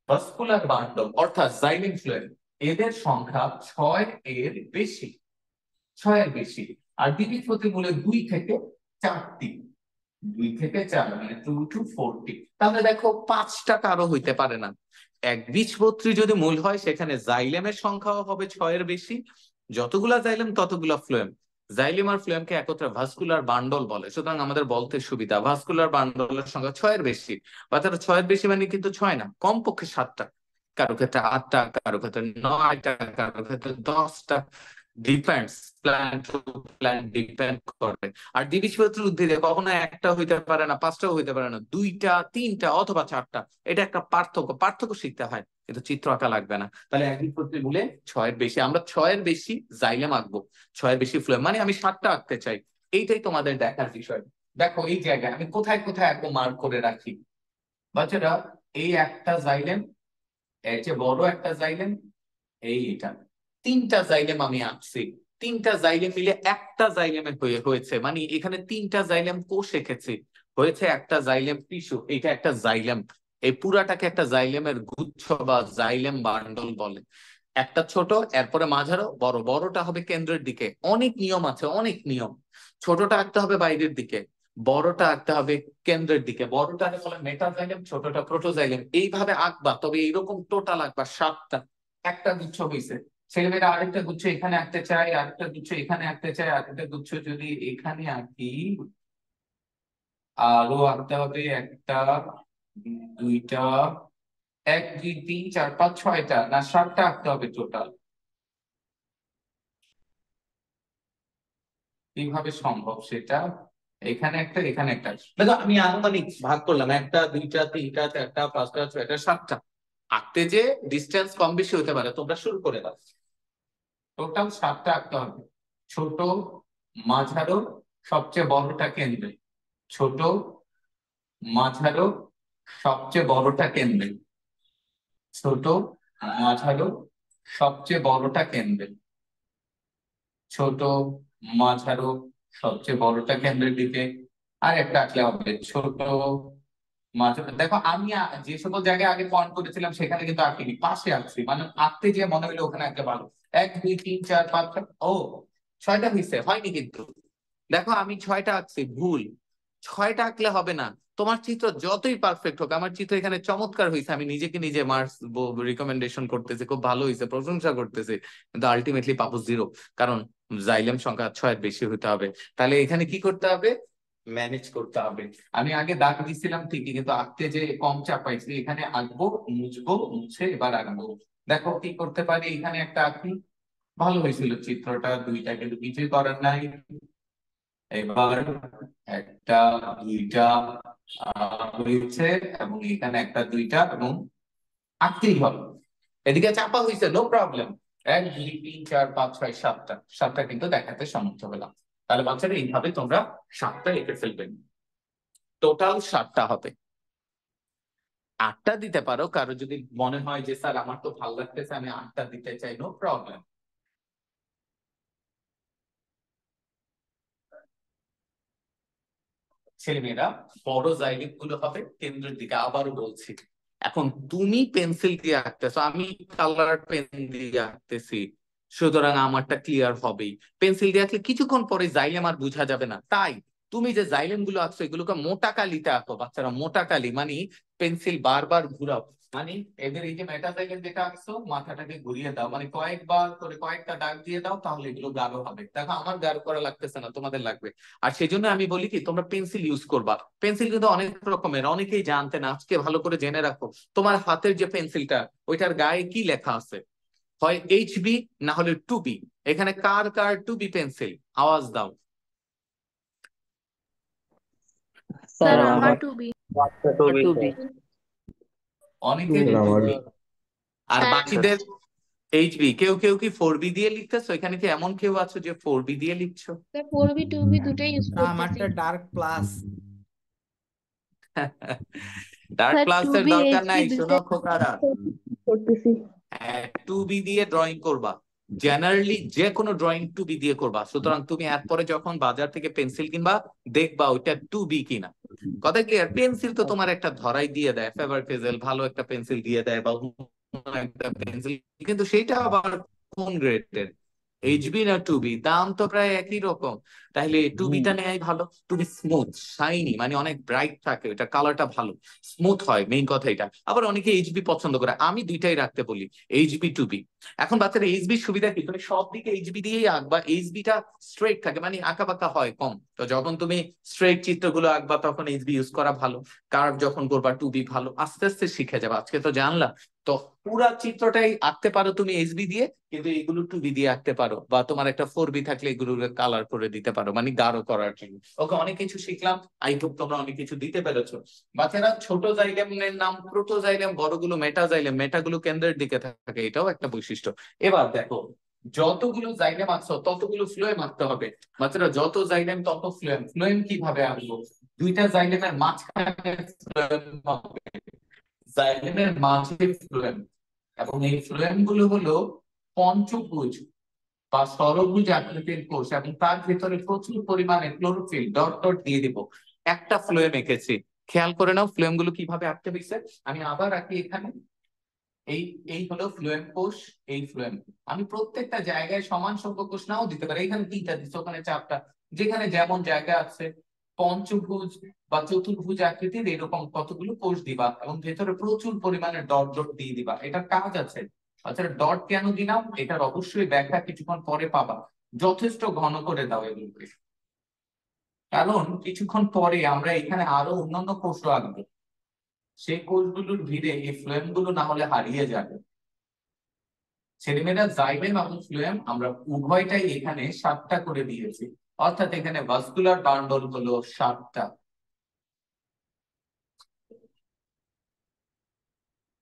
ভাস্কুলার বান্ডল অর্থাৎ জাইলেম ফ্লুয়েম এদের সংখ্যা 6 এর বেশি, 6 এর বেশি। আর দ্বিবীজপত্রী মূলে 2 থেকে 4টি, 2 থেকে 4 মানে 2 to 40। তাহলে দেখো 5টা কারো হইতে পারে না। একবীজপত্রী যদি মূল হয় সেখানে জাইলেমের সংখ্যাও হবে 6 এর বেশি। যতগুলা জাইলেম ততগুলা ফ্লোয়েম। জাইলেম আর ফ্লোয়েমকে একত্রে ভাস্কুলার বান্ডল বলে, সুতরাং আমাদের বলতে সুবিধা। ভাস্কুলার বান্ডলের সংখ্যা 6 এর বেশি, বা তারা 6 এর বেশি মানে কিন্তু 6 না, কমপক্ষে 7টা, কারো ক্ষেত্রে 8টা, কারো ক্ষেত্রে 9টা, কারো ক্ষেত্রে 10টা। Depends, plant to plant depend করে। আর দ্বিবীজপত্রী উদ্ভিদে কখনো একটা হইতে পারে না, 5টাও হইতে পারে না, 2টা, 3টা অথবা 4টা। এটা একটা পার্থক্য, পার্থক্য শিখতে হয়, কিন্তু চিত্র আঁকা লাগবে না। তাহলে একবীজপত্রী মূলে 6 এর বেশি, আমরা 6 এর বেশি জাইলেম আঁকবো, 6 এর বেশি ফ্লোয়েম, মানে আমি 7টা আঁকতে চাই। এইটাই তোমাদের দেখার বিষয়। দেখো এই জায়গায় আমি কোথায় কোথায় একদম মার্ক করে রাখি। বাচ্চারা, এই একটা জাইলেম, এর চেয়ে বড় একটা জাইলেম, এটা 3টা জাইলেম আমি আঁকছি। 3টা জাইলেম মিলে একটা জাইলেমে হয়েছে, মানে এখানে 3টা জাইলেম কোষ এঁকেছি, হয়েছে একটা জাইলেম টিস্যু। এটা একটা জাইলেম, এই পুরাটাকে একটা জাইলেমের গুচ্ছ বা জাইলেম বান্ডল বলে। একটা ছোট, এরপরে মাঝারো, বড়। বড়টা হবে কেন্দ্রের দিকে, অনেক নিয়ম আছে, অনেক নিয়ম। ছোটটা আঁকতে হবে বাইরের দিকে, বড়টা আঁকতে হবে কেন্দ্রের দিকে। বড়টাকে বলে মেটাজাইলেম, ছোটটা প্রোটোজাইলেম। এইভাবে আঁকবা, তবে এইরকম টোটাল আঁকবা 7টা। একটা গুচ্ছ হয়েছে, ছেলেমেয়েরা আরেকটা গুচ্ছ এখানে আঁকতে চায়, আরেকটা গুচ্ছ এখানে আঁকতে চায়, আরেকটা গুচ্ছ যদি এখানে আঁকি, আরো আঁকতে হবে একটা, 2টা, 1 2 3 4 5 6টা না 7টা আঁকতে হবে টোটাল। কিভাবে সম্ভব সেটা? এখানে একটা, এখানে একটা। দেখো আমি আনুমানিক ভাগ করলাম, 1টা 2টা 3টা 4টা 5টা 6টা 7টা। আঁকতে যে ডিস্টেন্স কম বেশি হতে পারে, তোমরা শুরু করে দাও। টোটাল 7টা আঁকতে হবে। ছোট, মাঝারো, সবচেয়ে বড়টা কেন্দ্রে। ছোট, মাঝারো, সবচেয়ে বড়টা কেন্দ্রে। ছোট, মাঝারো, সবচেয়ে বড়টা কেন্দ্রে। ছোট, মাঝারো, সবচেয়ে বড়টা কেন্দ্রের দিকে। আর একটা আঁকলে হবে ছোট, মাঝারো। দেখো আমি যে সকল জায়গায় আগে পয়েন্ট করেছিলাম সেখানে কিন্তু আঁকিনি, পাশে আঁকছি, মানে আঁকতে যে মনে হলো ওখানে আঁকতে ভালো। 1 2 3 4 5 ও 6টা হয়েছে, হয়নি কিন্তু। দেখো আমি 6টা আঁকছি, ভুল। 6টা আঁকলে হবে না, তোমার চিত্র যতই পারফেক্ট হোক। আমার চিত্র এখানে চমৎকার হয়েছে, আমি নিজেকে নিজে মার্কস রিকমেন্ডেশন করতেছি, খুব ভালো হয়েছে, প্রশংসা করতেছি, কিন্তু আলটিমেটলি পাবো 0, কারণ জাইলেম সংখ্যা 6 এর বেশি হতে হবে। তাহলে এখানে কি করতে হবে? ম্যানেজ করতে হবে। আমি আগে দাগ দিছিলাম ঠিকই, কিন্তু আঁকতে যে কম চাপাইছি, এখানে আঁকবো, মুছবো, মুছে এবার আঁকবো। দেখো কি করতে পারি, এখানে একটা আঁকি, ভালো হয়েছিল চিত্রটা, 2টা, কিন্তু কিছুই করার নাই। এবার 1টা 2টা হয়েছে, এবং এখানে 1টা 2টা, এবং আঁকতেই হবে। এদিকে চাপা হয়েছে, নো প্রবলেম। 1 2 3 4 5 6 7টা, 7টা কিন্তু দেখাতে সমর্থ হলাম। তাহলে বাচ্চারা এইভাবে তোমরা 7টা এঁকে ফেলবেন, টোটাল 7টা হবে। 8টা দিতে পারো, কারো যদি মনে হয় যে স্যার আমার তো ভালো লাগতেছে, আমি 8টা দিতে চাই, নো প্রবলেম। ছেলেমেয়েরা, বড় জাইলেম গুলো হবে কেন্দ্রের দিকে, আবারও বলছি। এখন তুমি পেন্সিল দিয়ে আঁকতেছো, আমি কালার পেন দিয়ে আঁকতেছি, সুতরাং আমারটা ক্লিয়ার হবেই। পেন্সিল দিয়ে আঁকলে কিছুক্ষণ পরে জাইলেম আর বোঝা যাবে না। তাই তুমি যে জাইলেম গুলো আঁকছো এগুলোকে মোটা কালিতে আঁকো। বাচ্চারা, মোটা কালি মানে পেন্সিল বারবার ঘুরাও, মানে এদের এই যে মেটাজাইলেম যেটা আঁকছো মাথাটাকে ঘুরিয়ে দাও, মানে কয়েকবার করে কয়েকটা দাগ দিয়ে দাও, তাহলে এগুলো গাঢ় হবে। দেখো আমার গাঢ় করা লাগতেছে না, তোমাদের লাগবে। আর সেই জন্য আমি বলি কি, তোমরা পেন্সিল ইউজ করবা। পেন্সিল কিন্তু অনেক রকমের, অনেকেই জানতে না, আজকে ভালো করে জেনে রাখো। তোমার হাতের যে পেন্সিলটা, ওইটার গায়ে কি লেখা আছে? হয় HB, না হলে 2B। এখানে কার কার 2B পেন্সিল? আওয়াজ দাও। স্যার স্যার আমার আমার টু বি। টুবি অনেকের স্যার আমার 2B। আর স্যার বাকিদের HB। কেউ কেউ কি 4B দিয়ে লিখতেছো? এখানে কি এমন কেউ আছো যে 4B দিয়ে লিখছো? স্যার 4B 2B দুটাই ইউজ করতেছি। আমারটা ডার্ক প্লাস। ডার্ক স্যার টু ক্লাসের বি দরকার এইচবি নাই, শোনো দুইটাই খোকারা। করতেছি। 2B দিয়ে ড্রয়িং করবা। জেনারেলি যে কোনো ড্রয়িং 2B দিয়ে করবা। সুতরাং তুমি এরপরে যখন বাজার থেকে পেন্সিল কিনবা, দেখবা ওইটা 2B কিনা। কথা ক্লিয়ার? পেন্সিল তো তোমার একটা ধরাই দিয়ে দেয়, ফেভার ফেজেল ভালো একটা পেন্সিল দিয়ে দেয়, বা অন্য একটা পেন্সিল, কিন্তু সেটা আবার কোন গ্রেডের, HB না 2B, দাম তো প্রায় একই রকম। তাহলে 2Bটা নেওয়াই ভালো। 2B স্মুথ, শাইনি, মানে অনেক ব্রাইট থাকে, এটা কালারটা ভালো, স্মুথ হয়, মেইন কথা এটা। আবার অনেকে HB পছন্দ করে, আমি দুইটাই রাখতে বলি, HB 2B। এখন বাচ্চারা HB সুবিধা কি, তুমি সব দিকে HB দিয়েই আঁকবা, HBটা স্ট্রেট থাকে, মানে আঁকা বাঁকা হয় কম। তো যখন তুমি স্ট্রেট চিত্রগুলো আঁকবা তখন HB ইউজ করা ভালো। কার্ভ যখন করবা 2B ভালো, আস্তে আস্তে শিখে যাবে। আজকে তো জানলা, তো পুরা চিত্রটাই আঁকতে পারো তুমি HB দিয়ে, কিন্তু এগুলো 2B দিয়ে আঁকতে পারো, বা তোমার একটা 4B থাকলে এগুলো কালার করে দিতে পারো, মানে গাঢ় করার জন্য। ওকে, অনেক কিছু শিখলাম। আই হোপ তোমরা অনেক কিছু দিতে পেরেছো। বাচ্চারা, ছোট জাইলেমের নাম প্রোটোজাইলেম, বড়গুলো মেটাজাইলেম, মেটাগুলো কেন্দ্রের দিকে থাকে, এটাও একটা বৈশিষ্ট্য। এবার দেখো, যতগুলো জাইলেম আঁকছো ততগুলো ফ্লোয়েম আঁকতে হবে। বাচ্চারা, যত জাইলেম তত ফ্লোয়েম। ফ্লোয়েম কিভাবে আঁকবো? দুইটা জাইলেমের মাঝখানে ফ্লোয়েম হবে, জাইলেমের মাঝে ফ্লোয়েম। এবং এই ফ্লোয়েম গুলো হলো পঞ্চভুজ বা ষড়ভুজ আকৃতির কোষ, এবং তার ভিতরে প্রচুর পরিমাণে ক্লোরোফিল ডট ডট দিয়ে দিব। একটা ফ্লোয়েম এঁকেছি, খেয়াল করে নাও ফ্লোয়েম গুলো কিভাবে আঁকতে হয়েছে। আমি আবার আঁকি এখানে। এই এই হলো ফ্লোয়েম কোষ, এই ফ্লোয়েম। আমি প্রত্যেকটা জায়গায় সমান সংখ্যক কোষ নাও দিতে পারি, এখানে 3টা দিচ্ছে, ওখানে 4টা, যেখানে যেমন জায়গা আছে। পঞ্চভুজ বা চতুর্ভুজ আকৃতির এরকম কতগুলো কোষ দিবা, এবং ভেতরে প্রচুর পরিমাণে ডট ডট দিয়ে দিবা। এটা কাজ আছে। আচ্ছা, ডট কেন দিলাম এটার অবশ্যই ব্যাখ্যা কিছুক্ষণ পরে পাবা। যথেষ্ট ঘন করে দাও এগুলোকে, কারণ কিছুক্ষণ পরে আমরা এখানে আরো অন্যান্য কোষও আঁকবো। সেই কোষগুলোর ভিড়ে এই ফ্লোয়েম গুলো না হলে হারিয়ে যাবে। ছেলেমেয়েরা, জাইলেম এবং ফ্লোয়েম আমরা উভয়টাই এখানে 7টা করে দিয়েছি, অর্থাৎ এখানে ভাস্কুলার বান্ডল হলো 7টা।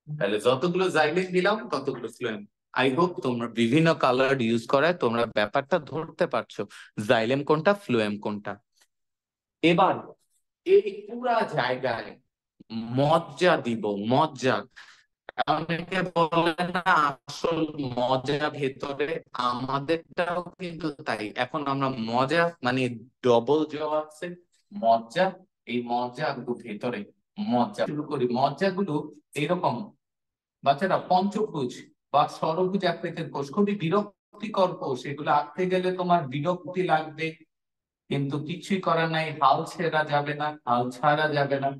তাহলে যতগুলো জাইলেম দিলাম ততগুলো ফ্লোয়েম। আই হোপ তোমরা বিভিন্ন কালার ইউজ করায় তোমরা ব্যাপারটা ধরতে পারছো, জাইলেম কোনটা ফ্লোয়েম কোনটা। এবার এই পুরা জায়গায় মজ্জা দিব, মজ্জা। অনেকে বলে না আসল মজা ভেতরে, আমাদেরটাও কিন্তু তাই। এখন আমরা মজা মানে ডবল জ আছে, মজ্জা। এই মজ্জা ভেতরে, মজ্জা শুরু করি। মজ্জাগুলো এরকম বাচ্চারা, পঞ্চভুজ বা ষড়ভুজ আকৃতির কোষ, খুবই বিরক্তিকর কোষ। এগুলো আঁকতে গেলে তোমার বিরক্তি লাগবে, কিন্তু কিছুই করার নাই, হাল ছেড়া যাবে না, হাল ছাড়া যাবে না।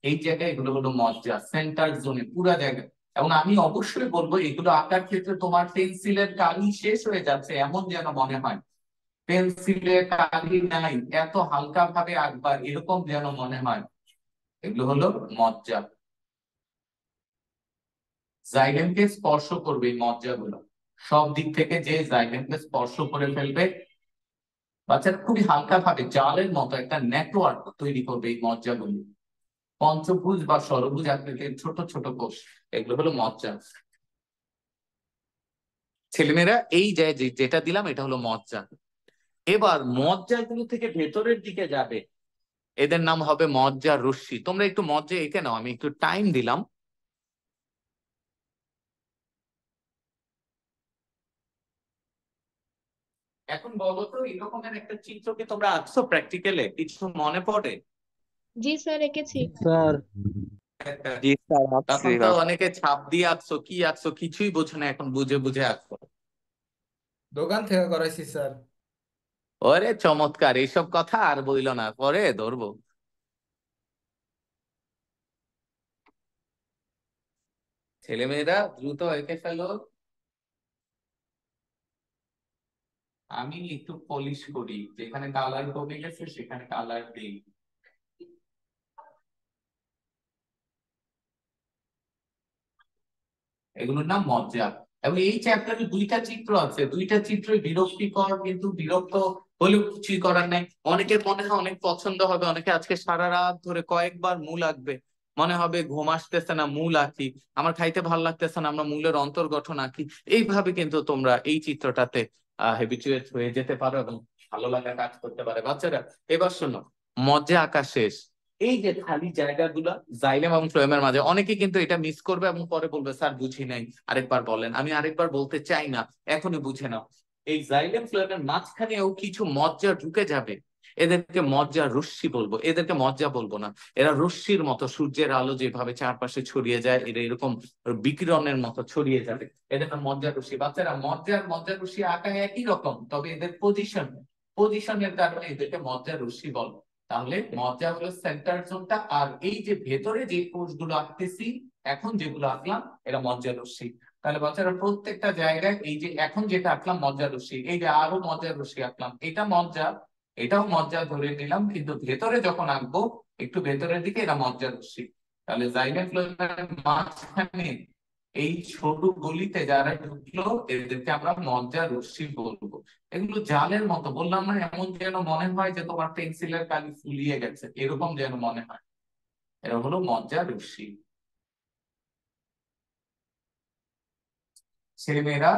এই জায়গায় এগুলো হলো মজ্জা, সেন্টার জোনে পুরা জায়গায়। এবং আমি অবশ্যই বলবো, এগুলো আঁকার ক্ষেত্রে তোমার পেন্সিলের কালি শেষ হয়ে যাচ্ছে এমন যেন মনে হয়, পেন্সিলের কালি নাই, এত হালকা ভাবে আঁকবা এরকম যেন মনে হয়। এগুলো হলো মজ্জা। জাইলেমকে স্পর্শ করবে এই মজ্জাগুলো, সব দিক থেকে যে জাইলেমকে স্পর্শ করে ফেলবে, বাচ্চারা খুবই হালকা ভাবে জালের মতো একটা নেটওয়ার্ক তৈরি করবে এই মজ্জাগুলো। পঞ্চভুজ বা ষড়ভুজ আকৃতির ছোট ছোট কোষ, এগুলো হলো মজ্জা। ছেলেমেয়েরা, এই যেটা দিলাম এটা হলো মজ্জা। এবার মজ্জাগুলো থেকে ভেতরের দিকে যাবে, এদের নাম হবে মজ্জা রশ্মি। তোমরা একটু মজ্জা এঁকে নাও, আমি একটু টাইম দিলাম। এখন বলো তো, এরকমের একটা চিত্র কি তোমরা আঁকছো প্র্যাকটিক্যালে? কিছু মনে পড়ে? জি স্যার, এঁকেছি। স্যার জি স্যার, আঁকছি তখন তো অনেকে ছাপ দিয়ে আঁকছো, কি আঁকছো কিছুই বোঝো না, এখন বুঝে বুঝে আঁকছো। দোকান থেকে করাইছি স্যার। ওরে চমৎকার, এইসব কথা আর বইলো না, পরে ধরবো। ছেলেমেয়েরা দ্রুত এঁকে ফেলো। আমি একটু পলিশ করি, যেখানে কালার কমে গেছে সেখানে কালার দিই। এগুলোর নাম মজ্জা। এবং এই চ্যাপ্টারে দুইটা চিত্র আছে, দুইটা চিত্রই বিরক্তিকর, কিন্তু বিরক্ত হলেও কিছুই করার নাই। অনেকের মনে হয় অনেক পছন্দ হবে, অনেকে আজকে সারা রাত ধরে কয়েকবার মূল আঁকবে, মনে হবে ঘুম আসতেছে না মূল আঁকি, আমার খাইতে ভালো লাগতেছে না আমরা মূলের অন্তর্গঠন আঁকি। এইভাবে কিন্তু তোমরা এই চিত্রটাতে হ্যাবিচুয়েট হয়ে যেতে পারো এবং ভালো লাগা কাজ করতে পারে। বাচ্চারা এবার শোনো, মজ্জা আঁকা শেষ। এই যে খালি জায়গাগুলা জাইলেম এবং ফ্লোয়েমের মাঝে, অনেকে কিন্তু এটা মিস করবে এবং পরে বলবে স্যার বুঝি নাই, আরেকবার বলেন। আমি আরেকবার বলতে চাই না, এখনই বুঝে নাও। এই জাইলেম ফ্লোয়েমের মাঝখানেও কিছু মজ্জা ঢুকে যাবে, এদেরকে মজ্জা রশ্মি বলবো, এদেরকে মজ্জা বলবো না। এরা রশ্মির মতো, সূর্যের আলো যেভাবে চারপাশে ছড়িয়ে যায় এরা এরকম বিকিরণের মতো ছড়িয়ে যাবে, এদের নাম মজ্জা রশ্মি। বাচ্চারা মজ্জা রশ্মি আঁকা একই রকম, তবে এদের পজিশনের কারণে এদেরকে মজ্জা রশ্মি বলবো। তাহলে মজ্জা হলো সেন্টার জোনটা, আর এই যে ভেতরে যে কোষগুলো আঁকতেছি এখন যেগুলো আঁকলাম এরা মজ্জা রশ্মি। তাহলে বাচ্চারা প্রত্যেকটা জায়গায় এই যে এখন যেটা আঁকলাম মজ্জা রশ্মি, এই যে আরো মজ্জা রশ্মি আঁকলাম, এটা মজ্জা, এটাও মজ্জা ধরে নিলাম, কিন্তু ভেতরে যখন আঁকবো একটু ভেতরের দিকে এরা মজ্জা রশ্মি। তাহলে জাইলেম ফ্লোয়েমের মাঝখানে এই ছোট গলিতে যারা ঢুকলো এদেরকে আমরা মজ্জা রশ্মি বলবো। এগুলো জালের মতো, বললাম না, এমন যেন মনে হয় যে তোমার পেন্সিলের কালি ফুলিয়ে গেছে, এরকম যেন মনে হয়। এরা হলো মজ্জা রশ্মি। ছেলেমেয়েরা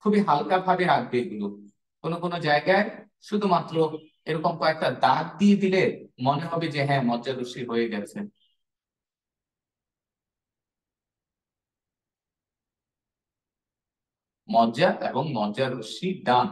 খুবই হালকা ভাবে আঁকবে এগুলো, কোনো কোনো জায়গায় শুধুমাত্র এরকম কয়েকটা দাগ দিয়ে দিলে মনে হবে যে হ্যাঁ মজ্জা রশ্মি হয়ে গেছে। মজ্জা এবং মজ্জা রশ্মি ডান।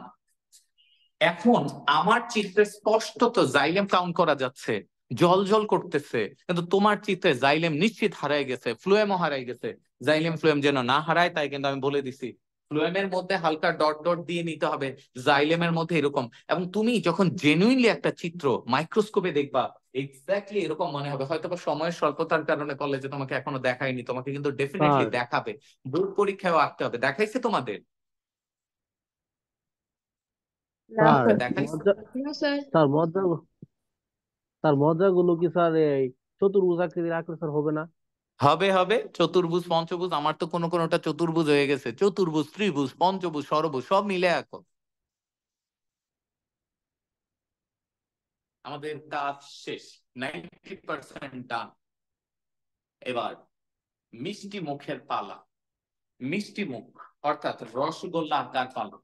এখন আমার চিত্রে স্পষ্টত জাইলেম কাউন্ট করা যাচ্ছে, জল জল করতেছে, কিন্তু তোমার চিত্রে জাইলেম নিশ্চিত হারাই গেছে, ফ্লুয়েমও হারাই গেছে। জাইলেম ফ্লুয়েম যেন না হারায় তাই কিন্তু আমি বলে দিছি ফ্লুয়েমের মধ্যে হালকা ডট ডট দিয়ে নিতে হবে, জাইলেমের মধ্যে এরকম। এবং তুমি যখন জেনুইনলি একটা চিত্র মাইক্রোস্কোপে দেখবা এক্স্যাক্টলি এরকম মনে হবে। হয়তো বা সময়ের স্বল্পতার কারণে কলেজে তোমাকে এখনো দেখায়নি, তোমাকে কিন্তু ডেফিনেটলি স্যার দেখাবে, বোর্ড পরীক্ষায় আঁকতে হবে। দেখাইছে তোমাদের? না স্যার স্যার। দেখাইছে? মজ্জা No, sir. স্যার মজ্জা স্যার মজ্জাগুলো কি স্যার এই চতুর্ভুজ আকৃতির আঁকলে স্যার হবে না? হবে হবে, চতুর্ভুজ পঞ্চভুজ, আমার তো কোনো কোনোটা চতুর্ভুজ হয়ে গেছে, চতুর্ভুজ ত্রিভুজ পঞ্চভুজ ষড়ভুজ সব মিলে আঁকো। আমাদের কাজ শেষ, 90% ডান। এবার মিষ্টি মুখের পালা। মিষ্টি মুখ অর্থাৎ রসগোল্লা আঁকার পালা।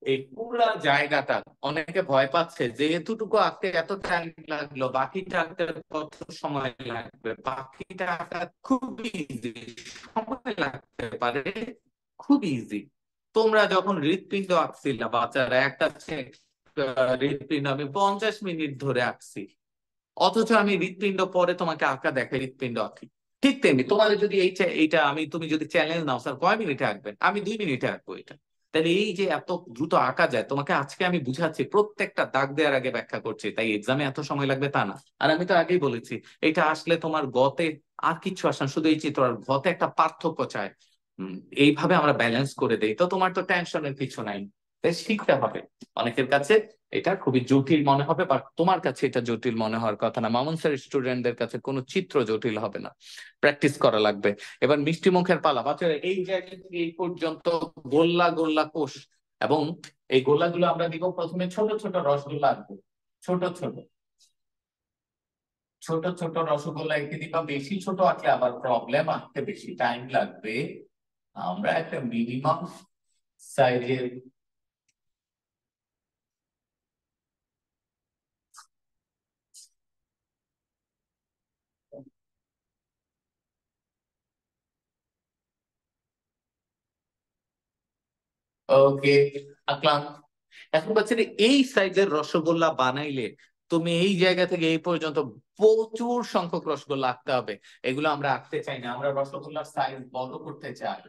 এই পুরা জায়গাটা অনেকে ভয় পাচ্ছে যে এতটুকু আঁকতে এত টাইম লাগলো, বাকিটা আঁকতে কত সময় লাগবে। বাকিটা আঁকা খুব ইজি, সময় লাগতে পারে, খুব ইজি। তোমরা যখন হৃৎপিণ্ড আঁকছিলা বাচ্চারা, একটা হৃৎপিণ্ড আমি 50 মিনিট ধরে আঁকছি, অথচ আমি হৃৎপিণ্ড পরে তোমাকে আঁকা দেখে হৃৎপিণ্ড আঁকি। ঠিক তেমনি তোমাদের যদি এইটা তুমি যদি চ্যালেঞ্জ নাও স্যার কয় মিনিটে আঁকবেন, আমি 2 মিনিটে আঁকবো এটা। তাহলে এই যে এত দ্রুত আঁকা যায়, তোমাকে আজকে আমি বুঝাচ্ছি, প্রত্যেকটা দাগ দেওয়ার আগে ব্যাখ্যা করছি, তাই এক্সামে এত সময় লাগবে তা না। আর আমি তো আগেই বলেছি এটা আসলে তোমার গতে আর কিচ্ছু আসে না, শুধু এই চিত্র আর গতে একটা পার্থক্য চায়। এইভাবে আমরা ব্যালেন্স করে দেই, তো তোমার তো টেনশনের কিছু নাই। তাই শিখতে হবে। অনেকের কাছে এটা খুবই জটিল মনে হবে, বাট তোমার কাছে এটা জটিল মনে হওয়ার কথা না। মামুন স্যার স্টুডেন্টদের কাছে কোনো চিত্র জটিল হবে না, প্র্যাকটিস করা লাগবে। এবার মিষ্টি মুখের পালা। বাচ্চারা এই জায়গা থেকে এই পর্যন্ত গোল্লা গোল্লা কোষ, এবং এই গোল্লাগুলো আমরা দিব প্রথমে ছোট ছোট রসগোল্লা আঁকবো, ছোট ছোট ছোট ছোট রসগোল্লা এঁকে দিবা। বেশি ছোট আঁকলে আবার প্রবলেম, আঁকতে বেশি টাইম লাগবে। আমরা একটা মিনিমাম সাইজের ওকে আঁকলাম। এখন বাচ্চারা এই সাইজের রসগোল্লা বানাইলে তুমি এই জায়গা থেকে এই পর্যন্ত প্রচুর সংখ্যক রসগোল্লা আঁকতে হবে। এগুলো আমরা আঁকতে চাই না, আমরা রসগোল্লার সাইজ বড় করতে চাই।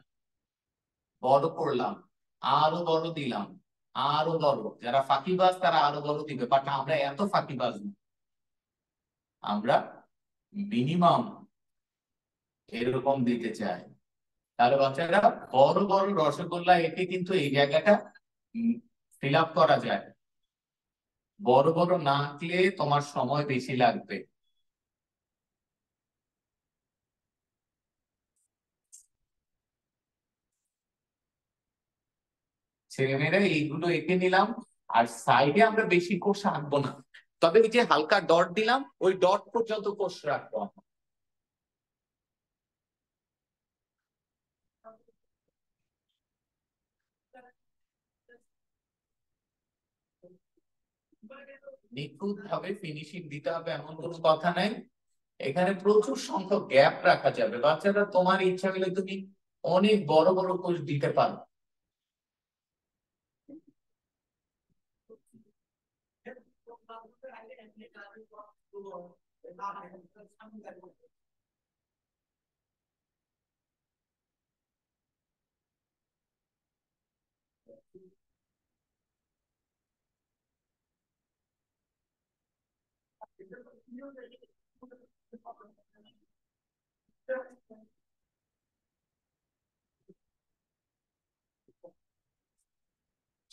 বড় করলাম, আরো বড় দিলাম, আরো বড়। যারা ফাঁকিবাজ তারা আরো বড় দিবে, বাট আমরা এত ফাঁকিবাজ না, আমরা মিনিমাম এরকম দিতে চায়, তাহলে বাচ্চারা বড় বড় রসগোল্লা এঁকে কিন্তু এই জায়গাটা ফিল আপ করা যায়। বড় বড় না আঁকলে তোমার সময় বেশি লাগবে। ছেলেমেয়েরা এইগুলো এঁকে নিলাম, আর সাইডে আমরা বেশি কোষ আঁকবো না, তবে এই যে হালকা ডট দিলাম ওই ডট পর্যন্ত কোষ রাখবো। নিখুঁত ভাবে ফিনিশিং দিতে হবে এমন কোনো কথা নাই। এখানে প্রচুর সংখ্যক গ্যাপ রাখা যাবে, বাচ্চারা তোমার ইচ্ছা হলে তুমি অনেক বড় বড় কোষ দিতে পারো।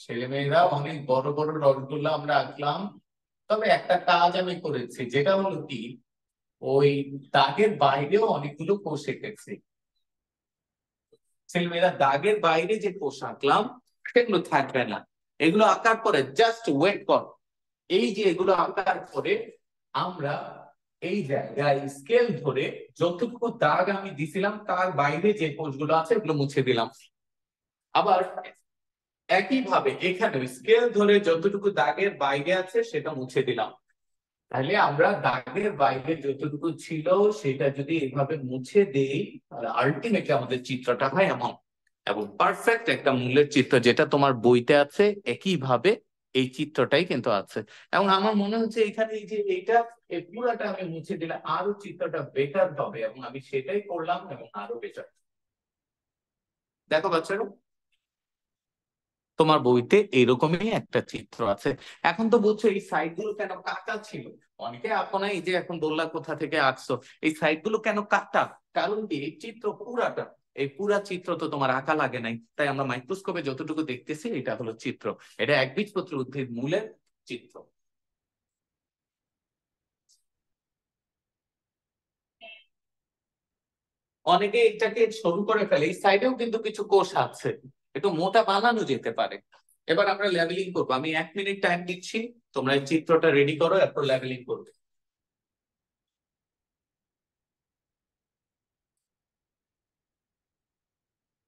ছেলেমেয়েরা অনেক বড় বড় রডগুলো আমরা আঁকলাম, তবে একটা কাজ আমি করেছি, যেটা হলো কি ওই দাগের বাইরেও অনেকগুলো কোষ এঁকেছি। ছেলেমেয়েরা দাগের বাইরে যে কোষ আঁকলাম সেগুলো থাকবে না, এগুলো আঁকার পরে জাস্ট ওয়েট কর। এই যে এগুলো আঁকার পরে আমরা এই জায়গায় স্কেল ধরে যতটুকু দাগ আমি দিছিলাম তার বাইরে যে কোষগুলো আছে এগুলো মুছে দিলাম। আবার একইভাবে এখানে স্কেল ধরে যতটুকু দাগের বাইরে আছে সেটা মুছে দিলাম। তাহলে আমরা দাগের বাইরে যতটুকু ছিল সেটা যদি এভাবে মুছে দেই, তাহলে আলটিমেটলি আমাদের চিত্রটা হয় এমন, এবং পারফেক্ট একটা মূলের চিত্র যেটা তোমার বইতে আছে একইভাবে এই চিত্রটাই কিন্তু আছে। এবং আমার মনে হচ্ছে এখানে এই যে এইটা এই পুরাটা আমি মুছে দিলে আরো চিত্রটা বেটার হবে, এবং আমি সেটাই করলাম এবং আরো বেটার। দেখো বাচ্চারা, তোমার বইতে এরকমই একটা চিত্র আছে। এখন তো বুঝছো এই সাইড গুলো কেন কাটা ছিল। অনেকে আপনার এই যে এখন বললা কোথা থেকে আঁকছো, এই সাইড গুলো কেন কাটা, কারণ কি এই চিত্র পুরাটা, এই পুরা চিত্র তো তোমার আঁকা লাগে নাই, তাই আমরা মাইক্রোস্কোপে যতটুকু দেখতেছি এটা হলো চিত্র। এটা একবীজপত্রী উদ্ভিদ মূলের চিত্র। অনেকে এটাকে সরু করে ফেলে, এই সাইডেও কিন্তু কিছু কোষ আছে, একটু মোটা বানানো যেতে পারে। এবার আমরা লেভেলিং করবো, আমি 1 মিনিট টাইম দিচ্ছি, তোমরা এই চিত্রটা রেডি করো, এরপর লেভেলিং করবে।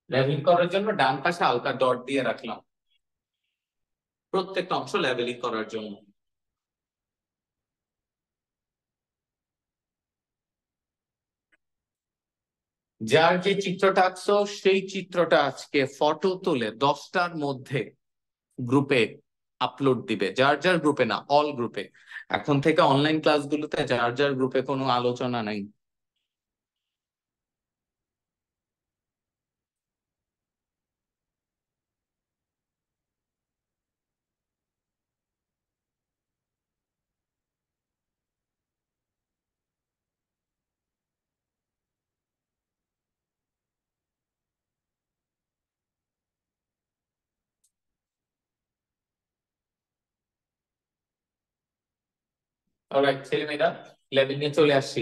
লেভেলিং করার জন্য ডান পাশে হালকা ডট দিয়ে রাখলাম, প্রত্যেকটা অংশ লেভেলিং করার জন্য। যার যে চিত্রটা আঁকছো সেই চিত্রটা আজকে ফটো তুলে 10টার মধ্যে গ্রুপে আপলোড দিবে, যার যার গ্রুপে না, অল গ্রুপে। এখন থেকে অনলাইন ক্লাসগুলোতে যার যার গ্রুপে কোনো আলোচনা নাই। অলরাইট ছেলেমেয়েরা, লেভেলিং এ চলে আসছি।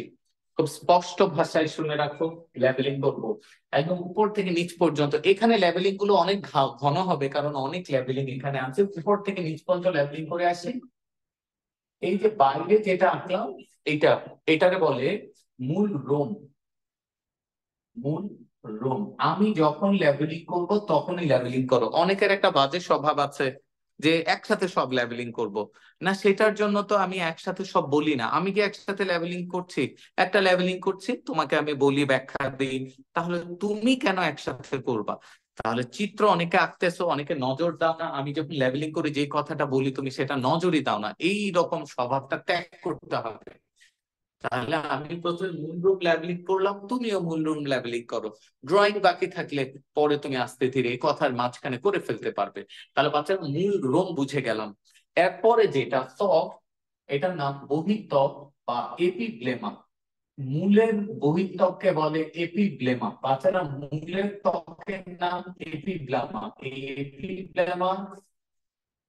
খুব স্পষ্ট ভাষায় শুনে রাখো, লেভেলিং করবো একদম উপর থেকে নিচ পর্যন্ত। এখানে লেভেলিং গুলো অনেক ঘন হবে, কারণ অনেক লেভেলিং এখানে আছে। উপর থেকে নিচ পর্যন্ত লেভেলিং করে আসি। এই যে বাইরে যেটা আঁকলাম এইটা, এটাকে বলে মূল রোম। মূল রোম আমি যখন লেভেলিং করব তখনই লেভেলিং করো। অনেকের একটা বাজে স্বভাব আছে যে একসাথে সব লেভেলিং করব না, সেটার জন্য তো আমি একসাথে সব বলি না। আমি কি একসাথে লেভেলিং করছি? একটা লেভেলিং করছি, তোমাকে আমি বলি, ব্যাখ্যা দিই, তাহলে তুমি কেন একসাথে করবা? তাহলে চিত্র অনেকে আঁকতেছো, অনেকে নজর দাও না, আমি যখন লেভেলিং করি যে কথাটা বলি তুমি সেটা নজরই দাও না, এই রকম স্বভাবটা ত্যাগ করতে হবে। তাহলে আমি প্রথমে মূল রুম লেভেলিং করলাম, তুমিও মূল রুম লেভেলিং করো। ড্রয়িং বাকি থাকলে পরে তুমি আস্তে ধীরে এই কথার মাঝখানে করে ফেলতে পারবে। তাহলে বাচ্চার মূল রোম বুঝে গেলাম। এরপরে যেটা ত্বক, এটার নাম বহিঃত্বক বা এপিব্লেমা। মূলের বহিঃত্বককে বলে এপিব্লেমা। বাচ্চারা, মূলের ত্বকের নাম এপিব্লেমা। এই এপিব্লেমা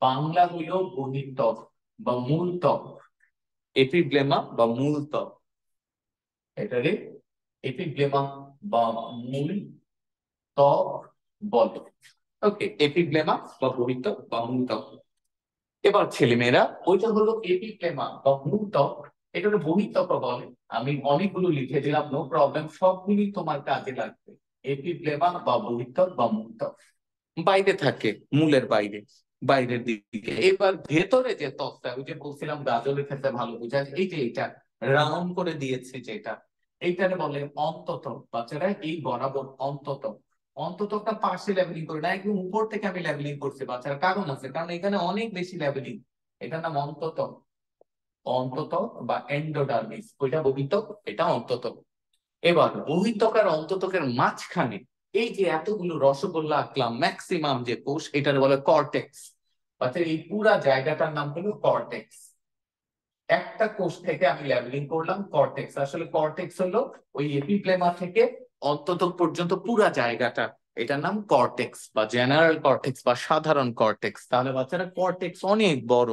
বাংলা হলো বহিঃত্বক বা মূল ত্বক। এপিব্লেমা বা মূল ত্বক, এটারে এপিব্লেমা বা মূল ত্বক বলে। ওকে, এপিব্লেমা বা বহিঃত্বক বা মূল ত্বক। এবার ছেলেমেয়েরা, ওইটা হলো এপিব্লেমা বা মূল ত্বক, এটা হলো বহিঃত্বক বলে। আমি অনেকগুলো লিখে দিলাম, নো প্রবলেম, সবগুলি তোমার কাজে লাগবে। এপিব্লেমা বা বহিঃত্বক বা মূল ত্বক বাইরে থাকে, মূলের বাইরে, বাইরের দিকে। এবার ভেতরে যে ত্বকটা, ওই যে বলছিলাম গাজরের ক্ষেত্রে ভালো বোঝা যায়, এই যে এটা রাউন্ড করে দিয়েছে যেটা, এইটারে বলে অন্তঃত্বক। বাচ্চারা, এই বরাবর অন্তঃত্বক। অন্তঃত্বকটা পাশে লেভেলিং করে না, একদম উপর থেকে আমি লেভেলিং করছি বাচ্চারা, কারণ আছে, কারণ এখানে অনেক বেশি লেভেলিং। এটার নাম অন্তঃত্বক। অন্তঃত্বক বা এন্ডোডার্মিস, ওইটা বহিঃত্বক, এটা অন্তঃত্বক। এবার বহিঃত্বক আর অন্তঃত্বকের মাঝখানে এই যে এতগুলো রসগোল্লা আঁকলাম, ম্যাক্সিমাম যে কোষ, এটার বলে কর্টেক্স। অর্থাৎ এই পুরা জায়গাটার নাম হলো কর্টেক্স। একটা কোষ থেকে আমি লেবেলিং করলাম কর্টেক্স। আসলে কর্টেক্স হলো ওই এপিপ্লেমা থেকে অন্তঃত্বক পর্যন্ত পুরা জায়গাটা, এটার নাম কর্টেক্স বা জেনারেল কর্টেক্স বা সাধারণ কর্টেক্স। তাহলে বাচ্চারা, কর্টেক্স অনেক বড়।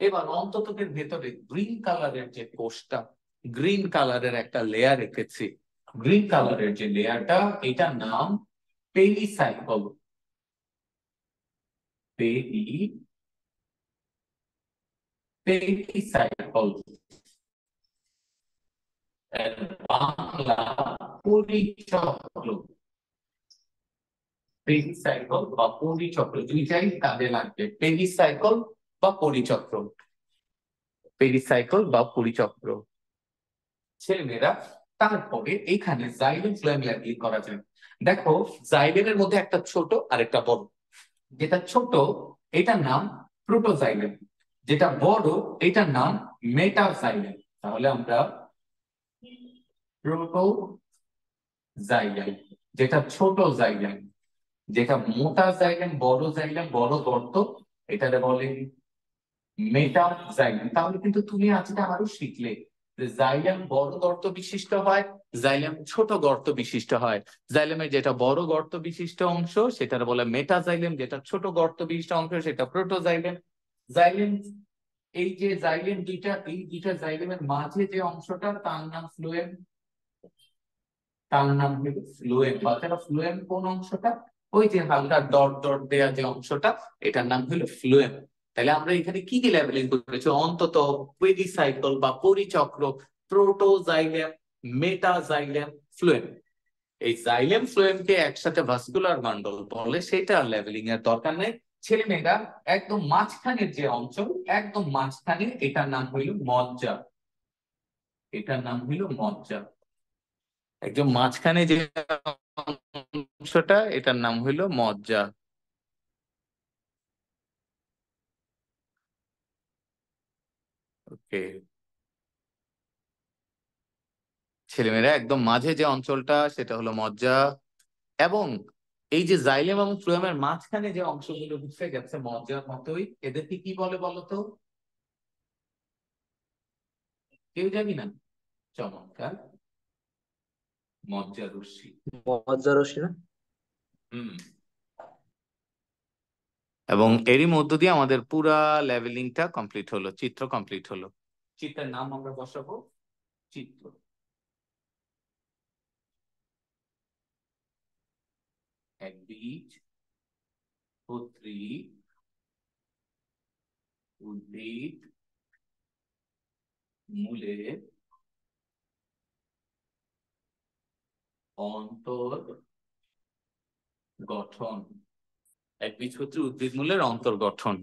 এবার অন্তঃত্বকের ভেতরে গ্রিন কালারের যে কোষটা, গ্রিন কালারের একটা লেয়ার রেখেছি। গ্রিন কালারের যে লেয়ারটা, এটার নাম পেরিসাইকল। পেরিসাইকল এর বাংলা পরিচক্র। পেরিসাইকল বা পরিচক্র দুইটাই কাজে লাগবে, পেরিসাইকল বা পরিচক্র। পেরিসাইকল বা পরিচক্র। ছেলেমেয়েরা, তারপরে এখানে জাইলেম ফ্লোয়েম লেবেলিং করা যায়। দেখো, জাইলেমের মধ্যে একটা ছোট আর একটা বড়। যেটা ছোট, এটার নাম প্রোটোজাইলেম। যেটা বড়, এটার নাম মেটাজাইলেম। তাহলে আমরা প্রোটোজাইলেম, যেটা ছোট জাইলেম, যেটা মোটা জাইলেম, বড় জাইলেম, বড় গর্ত, এটাকে বলে মেটাজাইলেম। তাহলে কিন্তু তুমি আজকে আরো শিখলে যে জাইলেম বড় গর্ত বিশিষ্ট হয়, জাইলেম ছোট গর্ত বিশিষ্ট হয়। জাইলেমের যেটা বড় গর্ত বিশিষ্ট অংশ, সেটার বলে মেটাজাইলেম, যেটা ছোট গর্ত বিশিষ্ট অংশ, সেটা প্রোটোজাইলেম। জাইলেম, এই যে জাইলেম দুইটা, এই দুইটা জাইলেমের মাঝে যে অংশটা, তার নাম ফ্লোয়েম। তার নাম হলো ফ্লোয়েম। বাচ্চারা, ফ্লোয়েম কোন অংশটা? ওই যে হালকা ডট ডট দেয়া যে অংশটা, এটার নাম হলো ফ্লোয়েম। তাহলে আমরা এখানে কি কি লেবেলিং করেছি? অন্তত, পেরিসাইকেল বা পরিচক্র, প্রোটোজাইলেম, মেটাজাইলেম, ফ্লোয়েম। এই জাইলেম ফ্লোয়েমকে একসাথে ভাস্কুলার বান্ডল বলে, সেটা লেবেলিং এর দরকার নেই। ছেলেমেয়েরা, একদম মাঝখানের যে অঞ্চল, একদম মাঝখানে, এটার নাম হইল মজ্জা। এটার নাম হইল মজ্জা। একদম মাঝখানে যে অংশটা, এটার নাম হইল মজ্জা। ওকে, ছেলেমেয়েরা, একদম মাঝে যে অঞ্চলটা, সেটা হলো মজ্জা। এবং এই যে জাইলেম এবং ফ্লোয়েমের মাঝখানে যে অংশগুলো ঢুকে গেছে মজ্জার মতোই, এদেরকে কি বলে বলতো? কেউ জানি না? চমৎকার, মজ্জা রশ্মি। মজ্জা রশ্মি না? হম। এবং এরই মধ্য দিয়ে আমাদের পুরা লেভেলিংটা কমপ্লিট হলো, চিত্র কমপ্লিট হলো। চিত্রের নাম আমরা বসাবো চিত্র। একবীজ, উদ্ভিদ, উদ্ভিদ মূলের অন্তর গঠন। একবীজপত্রী উদ্ভিদ মূলের অন্তর গঠন।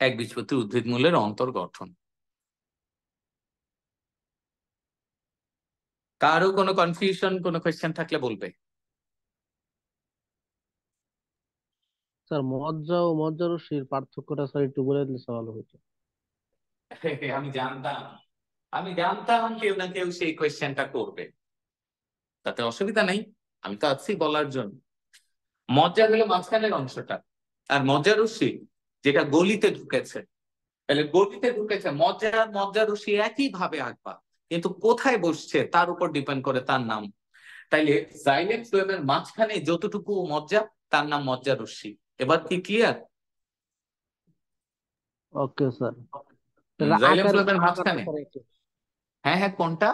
একবীজপত্রী উদ্ভিদ মূলের অন্তর গঠন। কারো কোনো কনফিউশন, কোনো কোয়েশ্চেন থাকলে বলবে। স্যার, মজ্জা ও মজ্জা রশ্মির পার্থক্যটা স্যার একটু বলে দিলে স্যার ভালো হতো। আমি জানতাম, আমি জানতাম কেউ না কেউ সেই কোয়েশ্চেনটা করবে, তাতে অসুবিধা নেই, আমি তো আছি বলার জন্য। মজ্জা হলো মাঝখানের অংশটা, আর মজ্জা রশ্মি যেটা গলিতে ঢুকেছে, তাহলে গতিতে ঢুকেছে, মজ্জা রশ্মি একই ভাবে আঁকবা, কিন্তু কোথায় বসছে তার উপর ডিপেন্ড করে তার নাম। তাইলে জাইলেম ফ্লোয়েমের মাঝখানে যতটুকু মজ্জা তার নাম মজ্জা রশ্মি। এবার কি ক্লিয়ার? Okay sir. তাহলে জাইলেম আকার ফ্লোয়েমের আকার তো মাঝখানে, স্যার একই। হ্যাঁ হ্যাঁ কোনটা?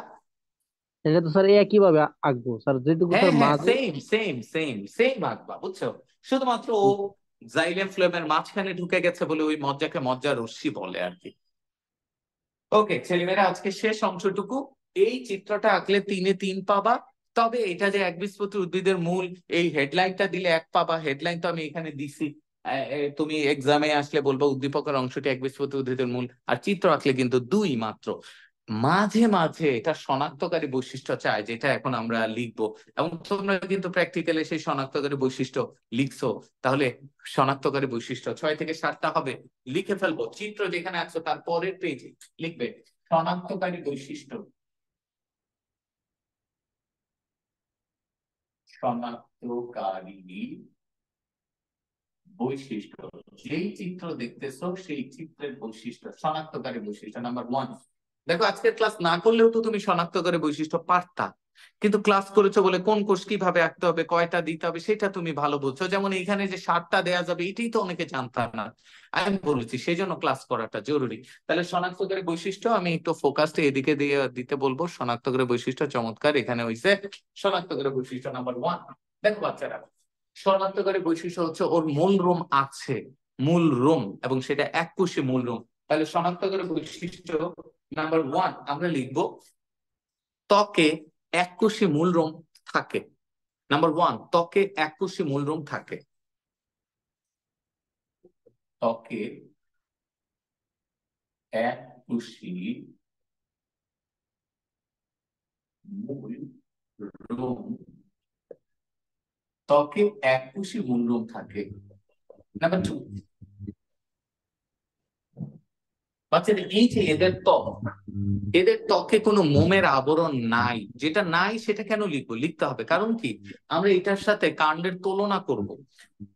এটা তো স্যার একই ভাবে আঁকবো স্যার, যেটুকু হ্যাঁ স্যার হ্যাঁ মাঝে। সেম আঁকবা, বুঝছো? শুধুমাত্র ও জাইলেম ফ্লোয়েমের মাঝখানে ঢুকে গেছে বলে ওই মজ্জাকে মজ্জা রশ্মি বলে আর কি। ওকে ছেলেমেয়েরা, আজকে শেষ অংশটুকু। এই চিত্রটা আঁকলে 3-এ 3 পাবা। তবে এটা যে একবীজপত্রী উদ্ভিদের মূল, এই হেডলাইনটা দিলে 1 পাবা। হেডলাইন তো আমি এখানে দিছি। তুমি এক্সামে আসলে বলবো উদ্দীপকের অংশটি একবীজপত্রী উদ্ভিদের মূল, আর চিত্র আঁকলে কিন্তু 2 মাত্র। মাঝে মাঝে এটা শনাক্তকারী বৈশিষ্ট্য চায়, যেটা এখন আমরা লিখবো, এবং তোমরা কিন্তু প্র্যাকটিক্যালি সেই শনাক্তকারী বৈশিষ্ট্য লিখছো। তাহলে শনাক্তকারী বৈশিষ্ট্য 6 থেকে 7টা হবে, লিখে ফেলবো। চিত্র যেখানে আছো তার পরের পেজে লিখবে শনাক্তকারী বৈশিষ্ট্য। শনাক্তকারী বৈশিষ্ট্য, যেই চিত্র দেখতেছো সেই চিত্রের বৈশিষ্ট্য, শনাক্তকারী বৈশিষ্ট্য নাম্বার 1। দেখো আজকের ক্লাস না করলেও তো তুমি শনাক্তকারী বৈশিষ্ট্য পারতা, কিন্তু ক্লাস করেছো বলে কোন কোষ কিভাবে আঁকতে হবে, কয়টা দিতে হবে সেটা তুমি ভালো বুঝছো। যেমন এইখানে যে 7টা দেয়া যাবে এটাই তো অনেকে জানতাম না, আমি বলেছি, সেই জন্য ক্লাস করাটা জরুরি। তাহলে শনাক্তকারী বৈশিষ্ট্য আমি একটু ফোকাসটা এদিকে দিয়ে দিতে বলবো। শনাক্তকারী বৈশিষ্ট্য চমৎকার, এখানে হয়েছে শনাক্তকারী বৈশিষ্ট্য নাম্বার 1। দেখো বাচ্চারা, শনাক্তকারী বৈশিষ্ট্য হচ্ছে ওর মূল রোম আছে, মূল রোম, এবং সেটা এককোষী মূল রোম। তাহলে শনাক্তকারী বৈশিষ্ট্য নাম্বার 1 আমরা লিখবো ত্বকে এককোষী মূল রোম থাকে। নাম্বার 1, ত্বকে এককোষী মূল রোম থাকে। ত্বকে এককোষী মূল রোম, ত্বকে এককোষী মূল রোম থাকে। নাম্বার 2, বাচ্চাদের এই যে এদের ত্বক, এদের ত্বকে কোনো মোমের আবরণ নাই। যেটা নাই সেটা কেন লিখবো? লিখতে হবে, কারণ কি আমরা এটার সাথে কাণ্ডের তুলনা করব।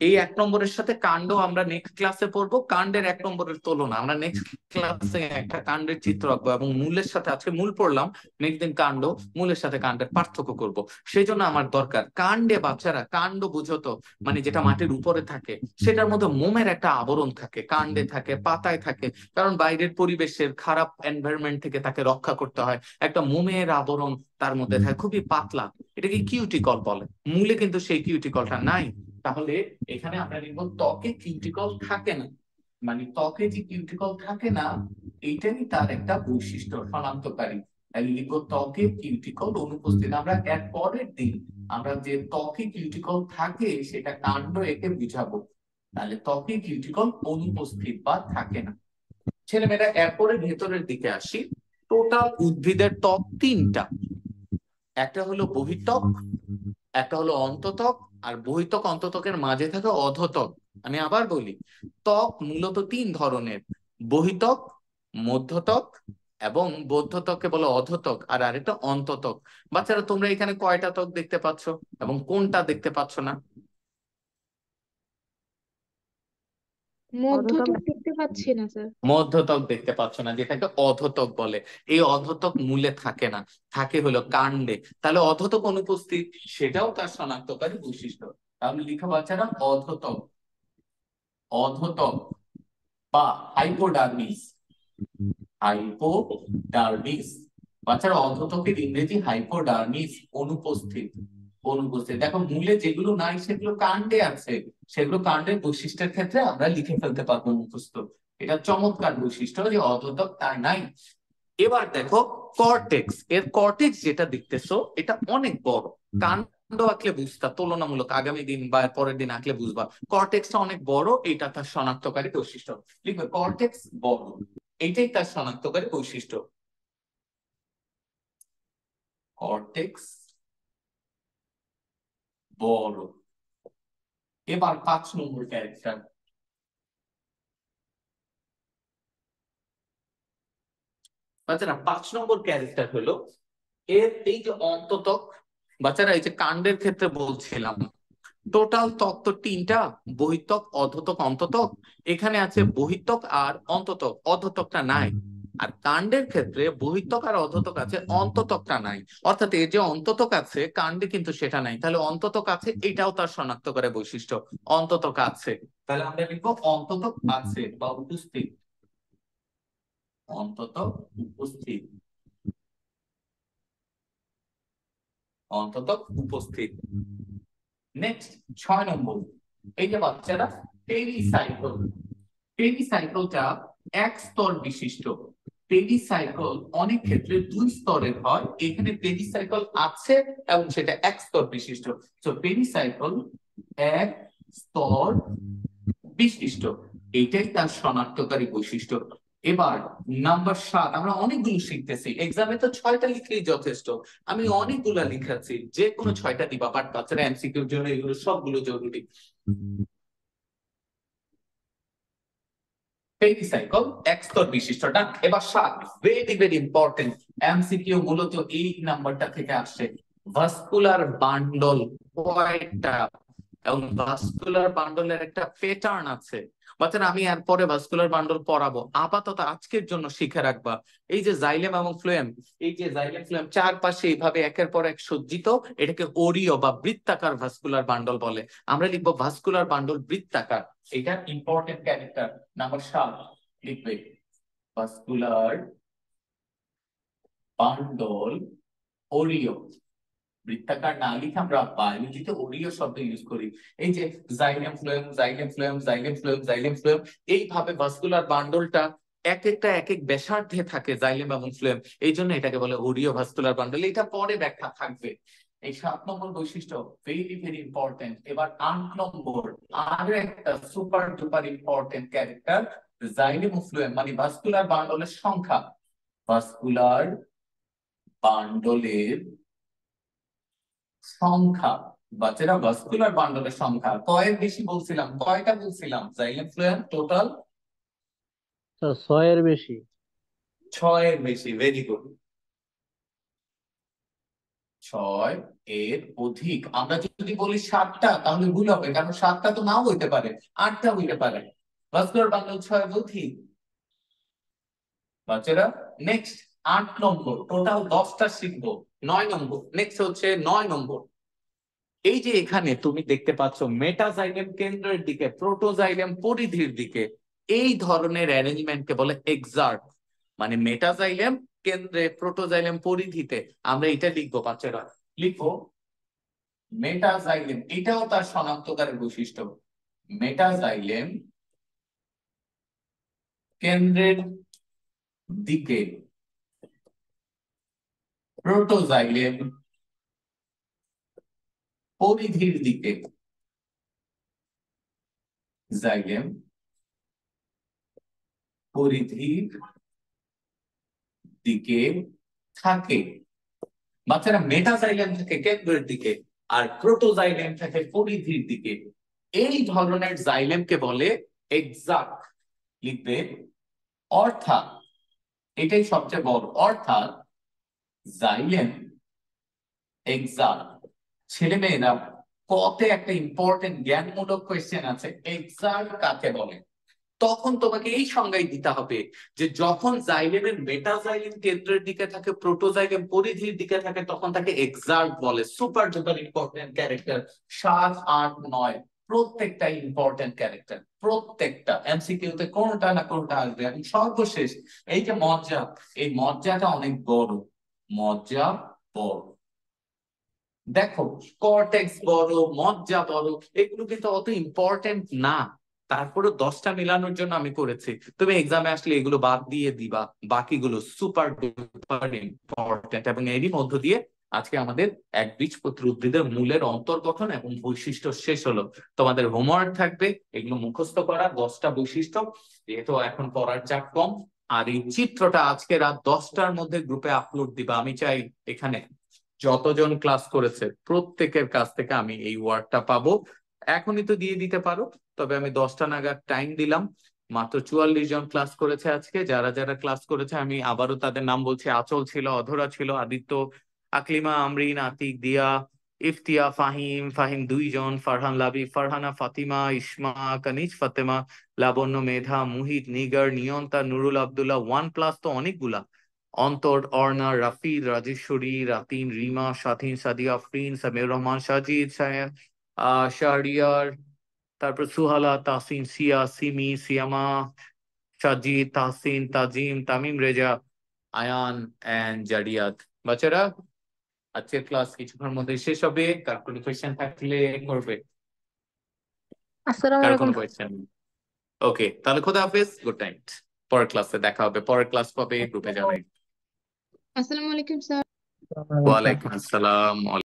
এই 1 নম্বরের সাথে কাণ্ড আমরা নেক্সট ক্লাসে পড়বো, কাণ্ডের 1 নম্বরের তুলনা আমরা নেক্সট ক্লাসে একটা কাণ্ডের চিত্র আঁকবো, এবং মূলের সাথে, আজকে মূল পড়লাম, নেক্সট দিন কাণ্ড, মূলের সাথে কাণ্ডের পার্থক্য করব। সেই জন্য আমার দরকার কাণ্ডে, বাচ্চারা কাণ্ড বুঝো তো, মানে যেটা মাটির উপরে থাকে সেটার মধ্যে মোমের একটা আবরণ থাকে, কাণ্ডে থাকে, পাতায় থাকে, কারণ বাইরের পরিবেশের খারাপ এনভায়রনমেন্ট থেকে তাকে রক্ষা করতে হয়। একটা মোমের আবরণ তার মধ্যে থাকে, খুবই পাতলা, এটাকে কিউটিকল বলে। মূলে কিন্তু সেই কিউটিকলটা নাই। তাহলে এখানে আমরা লিখবো ত্বকে কিউটিকল থাকে না, মানে ত্বকে যে কিউটিকল থাকে না এইটাই তার একটা বৈশিষ্ট্য, শনাক্তকারী। তাই লিখবো ত্বকে কিউটিকল অনুপস্থিত। আমরা এর পরের দিন আমরা যে ত্বকে কিউটিকল থাকে সেটা কাণ্ড একে বুঝাবো। তাহলে ত্বকে কিউটিকল অনুপস্থিত বা থাকে না। ছেলেমেয়েরা এরপরে ভেতরের দিকে আসি। টোটাল উদ্ভিদের ত্বক 3টা, একটা হলো বহিঃত্বক, একটা হলো অন্তত্বক, আর বহিঃত্বক অন্তত্বকের মাঝে থাকে অধোত্বক। আমি আবার বলি, ত্বক মূলত 3 ধরনের, বহিঃত্বক, মধ্যত্বক, এবং বধ্যত্বককে বলে অধোত্বক, আর আরেকটা অন্তত্বক। বাচ্চারা তোমরা এখানে কয়টা ত্বক দেখতে পাচ্ছ এবং কোনটা দেখতে পাচ্ছ না? মধ্যত্বক দেখতে পাচ্ছি না স্যার। মধ্যত্বক দেখতে পাচ্ছ না, যেটাকে অধোত্বক বলে। এই অধোত্বক মূলে থাকে না, থাকে হলো কাণ্ডে। তাহলে অধোত্বক অনুপস্থিত, সেটাও তার শনাক্তকারী বৈশিষ্ট্য। তাহলে লিখা বাচ্চারা অধোত্বক, অধোত্বক বা হাইপোডার্মিস, হাইপোডার্মিস। বাচ্চারা অধোত্বকের ইংরেজি হাইপোডার্মিস, অনুপস্থিত, অনুপস্থিত। দেখো মূলে যেগুলো নাই সেগুলো কাণ্ডে আছে, সেগুলো কাণ্ডের বৈশিষ্ট্যের ক্ষেত্রে আমরা লিখে ফেলতে পারবো মুখস্থ। এটা চমৎকার বৈশিষ্ট্য যে অধোত্বক তার নাই। এবার দেখো কর্টেক্স, এর কর্টেক্স যেটা দেখতেছো এটা অনেক বড়। কাণ্ড আঁকলে বুঝতা তুলনামূলক, আগামী দিন বা পরের দিন আঁকলে বুঝবা কর্টেক্সটা অনেক বড়, এটা তার শনাক্তকারী বৈশিষ্ট্য। লিখবে কর্টেক্স বড়, এইটাই তার শনাক্তকারী বৈশিষ্ট্য। কর্টেক্স বড়। এবার 5 নম্বর ক্যারেক্টার। বাচ্চারা 5 নম্বর ক্যারেক্টার হলো এর এই যে অন্তত্বক। বাচ্চারা এই যে কাণ্ডের ক্ষেত্রে বলছিলাম টোটাল তত্ত্ব তিনটা, বহিত্বক, অধোতক, অন্ততক। এখানে আছে বহিত্বক আর অন্ততক, অধোতকটা নাই। আর কাণ্ডের ক্ষেত্রে বহিত্বক আর অধোতক আছে, অন্ততকটা নাই। অর্থাৎ এই যে অন্ততক আছে কাণ্ডে কিন্তু সেটা নাই, তাহলে অন্ততক আছে, এটাও তার শনাক্তকারী বৈশিষ্ট্য, অন্ততক আছে। তাহলে আমরা লিখবো অন্ততক আছে বা উপস্থিত, অন্ততক উপস্থিত, অন্ততক উপস্থিত। নেক্সট 6 নম্বর, এই যে বাচ্চারা পেরিসাইকেল, পেরিসাইকেলটা এক স্তর বিশিষ্ট। পেরিসাইকেল অনেক ক্ষেত্রে 2 স্তরের হয়, এখানে পেরিসাইকেল আছে এবং সেটা এক স্তর বিশিষ্ট। তো পেরিসাইকেল এক স্তর বিশিষ্ট, এইটাই তার শনাক্তকারী বৈশিষ্ট্য। এবার নাম্বার 7, আমরা অনেকগুলো শিখতেছি, এক্সামে তো 6টা লিখলেই যথেষ্ট, আমি অনেকগুলা লিখাচ্ছি, যে কোনো 6টা দিবা, বাট বাচ্চারা এমসিকিউর জন্য এগুলো সবগুলো জরুরি। পেরিসাইকেল এক স্তর বিশিষ্টটা। এবার 7, ভেরি ভেরি ইম্পর্টেন্ট, এমসিকিউ মূলত এই নাম্বারটা থেকে আসছে। ভাস্কুলার বান্ডল কয়টা, এবং ভাস্কুলার বান্ডলের একটা প্যাটার্ন আছে। বাচ্চারা আমি এরপরে ভাস্কুলার বান্ডল পড়াবো, আপাতত আজকের জন্য শিখে রাখবা। এই যে জাইলেম এবং ফ্লোয়েম, এই যে জাইলেম ফ্লোয়েম চারপাশে এইভাবে একের পর এক সজ্জিত, এটাকে ওরিও বা বৃত্তাকার ভাস্কুলার বান্ডল বলে। আমরা লিখবো ভাস্কুলার বান্ডল বৃত্তাকার, এটা ইম্পর্টেন্ট ক্যারেক্টার। নাম্বার 7 লিখবে ভাস্কুলার বান্ডল ওরিও। বৃত্তাকার না লিখে আমরা বায়োলজিতে ওরিও শব্দ ইউজ করি। এই যে xylem phloem, xylem phloem, xylem phloem, xylem phloem, এইভাবে ভাস্কুলার বান্ডলটা এক একটা এক এক ব্যাসার্ধে থাকে জাইলেম এবং ফ্লোয়েম, এই জন্য এটাকে বলে ওরিও ভাস্কুলার বান্ডল। এটা পরে ব্যাখ্যা থাকবে। এই 7 নম্বর বৈশিষ্ট্য ভেরি ভেরি ইম্পর্টেন্ট। এবার 8 নম্বর, আর একটা super duper important character, xylem ও ফ্লোয়েম মানে ভাস্কুলার বান্ডলের সংখ্যা, ভাস্কুলার বান্ডলের সংখ্যা। বাচ্চারা ভাস্কুলার বান্ডলের সংখ্যা কয়ের বেশি বলছিলাম, কয়টা বলছিলাম, জাইলেম ফ্লোয়েম টোটাল স্যার 6 এর বেশি। 6 এর বেশি, ভেরি গুড, 6 এর অধিক। আমরা যদি বলি 7টা তাহলে ভুল হবে, কারণ 7টা তো নাও হইতে পারে, 8টা হইতে পারে। ভাস্কুলার বান্ডল 6 এর অধিক বাচ্চারা। নেক্সট 8 নম্বর, টোটাল 10টা শিখবো। 9 নম্বর, নেক্সট হচ্ছে 9 নম্বর। এই যে এখানে তুমি দেখতে পাচ্ছ মেটাজাইলেম কেন্দ্রের দিকে, প্রোটোজাইলেম পরিধির দিকে, এই ধরনের অ্যারেঞ্জমেন্টকে বলে এক্সার্ট। মানে মেটাজাইলেম কেন্দ্রে, প্রোটোজাইলেম পরিধিতে, আমরা এটা লিখবো বাচ্চারা, লিখো মেটাজাইলেম, এটাও তার শনাক্তকারী বৈশিষ্ট্য। মেটাজাইলেম কেন্দ্রের দিকে, প্রোটোজাইলেম পরিধির দিকে, জাইলেম পরিধির দিকে থাকে। বাচ্চারা মেটাজাইলেম থাকে কেন্দ্রের দিকে আর প্রোটোজাইলেম থাকে পরিধির দিকে, এই ধরনের জাইলেমকে বলে এক্সাক্ট। লিখবে অর্থাৎ, এটাই সবচেয়ে বড়, অর্থাৎ জাইলেম এক্সাক্ট। ছেলে মেয়েরা কতে একটা ইম্পর্টেন্ট জ্ঞানমূলক কোয়েশ্চেন আছে, এক্সাক্ট কাকে বলে। তখন তোমাকে এই সংজ্ঞায় দিতে হবে যে যখন জাইলেমের মেটাজাইলেম কেন্দ্রের দিকে থাকে, প্রোটোজাইলেম পরিধির দিকে থাকে, তখন তাকে এক্সাক্ট বলে। Super duper important character. 7, 8, 9 প্রত্যেকটা ইম্পর্টেন্ট ক্যারেক্টার, প্রত্যেকটা এমসিকিউ তে কোনটা না কোনটা আসবে। এবং সর্বশেষ এই যে মজ্জা, এই মজ্জাটা অনেক বড়, মজ্জা বড়। দেখো কর্টেক্স বড়, মজ্জা বড়, এগুলো কিন্তু অত ইম্পর্টেন্ট না, তারপরে 10টা মিলানোর জন্য আমি করেছি। তুমি এক্সামে আসলে এগুলো বাদ দিয়ে দিবা, বাকিগুলো সুপার ডুপার ইম্পর্টেন্ট। এবং এরই মধ্য দিয়ে আজকে আমাদের একবীজপত্রী উদ্ভিদের মূলের অন্তর্গঠন এবং বৈশিষ্ট্য শেষ হলো। তোমাদের হোমওয়ার্ক থাকবে এগুলো মুখস্থ করা, 10টা বৈশিষ্ট্য, যেহেতু এখন পড়ার চাপ কম। আর এই চিত্রটা আজকে রাত 10টার মধ্যে গ্রুপে আপলোড দিবা। আমি চাই এখানে যতজন ক্লাস করেছে প্রত্যেকের কাছ থেকে আমি এই ওয়ার্ডটা পাবো। এখনই তো দিয়ে দিতে পারো, তবে আমি 10টা নাগাদ টাইম দিলাম। মাত্র 44 জন ক্লাস করেছে আজকে। যারা যারা ক্লাস করেছে আমি আবারও তাদের নাম বলছি, আচল ছিল, অধরা ছিল, আদিত্য, আকলিমা, আমরিন, আতিক, দিয়া, ইফতিয়া, ফাহিম, ফাহিম দুইজন, ফারহান, লাবিব, ফারহানা, ফাতিমা, ইসমা, কানিজ, ফাতেমা, লাবণ্য, মেধা, মুহিত, নিগার, নিয়ন্তা, নুরুল, আব্দুল্লাহ। 1+ তো অনেকগুলা। অন্তর, অর্ণা, রাফি, রাজেশ্বরী, রাতিন, রিমা, স্বাধীন, সাদিয়া, আফরিন, সামিউর রহমান, সাজিদ, শাহরিয়ার, তারপর সুহালা, তাসিন, সিয়া, সিমি, সিয়ামা, সাজিদ, তাহসিন, তাজিম, তামিম, রেজা, আয়ান এন্ড জারিয়াত। বাচ্চারা, আজকের ক্লাস কিছুক্ষণের মধ্যে শেষ হবে। কার কোনো কোয়েশ্চেন থাকলে করবে? আসসালামু কার আলাইকুম। কোনো কোয়েশ্চেন? ওকে, তাহলে খোদা হাফেজ, গুড নাইট। পরের ক্লাসে দেখা হবে। পরের ক্লাস পাবে গ্রুপে জানাই। আসসালামু আলাইকুম স্যার। ওয়ালাইকুম আসসালাম।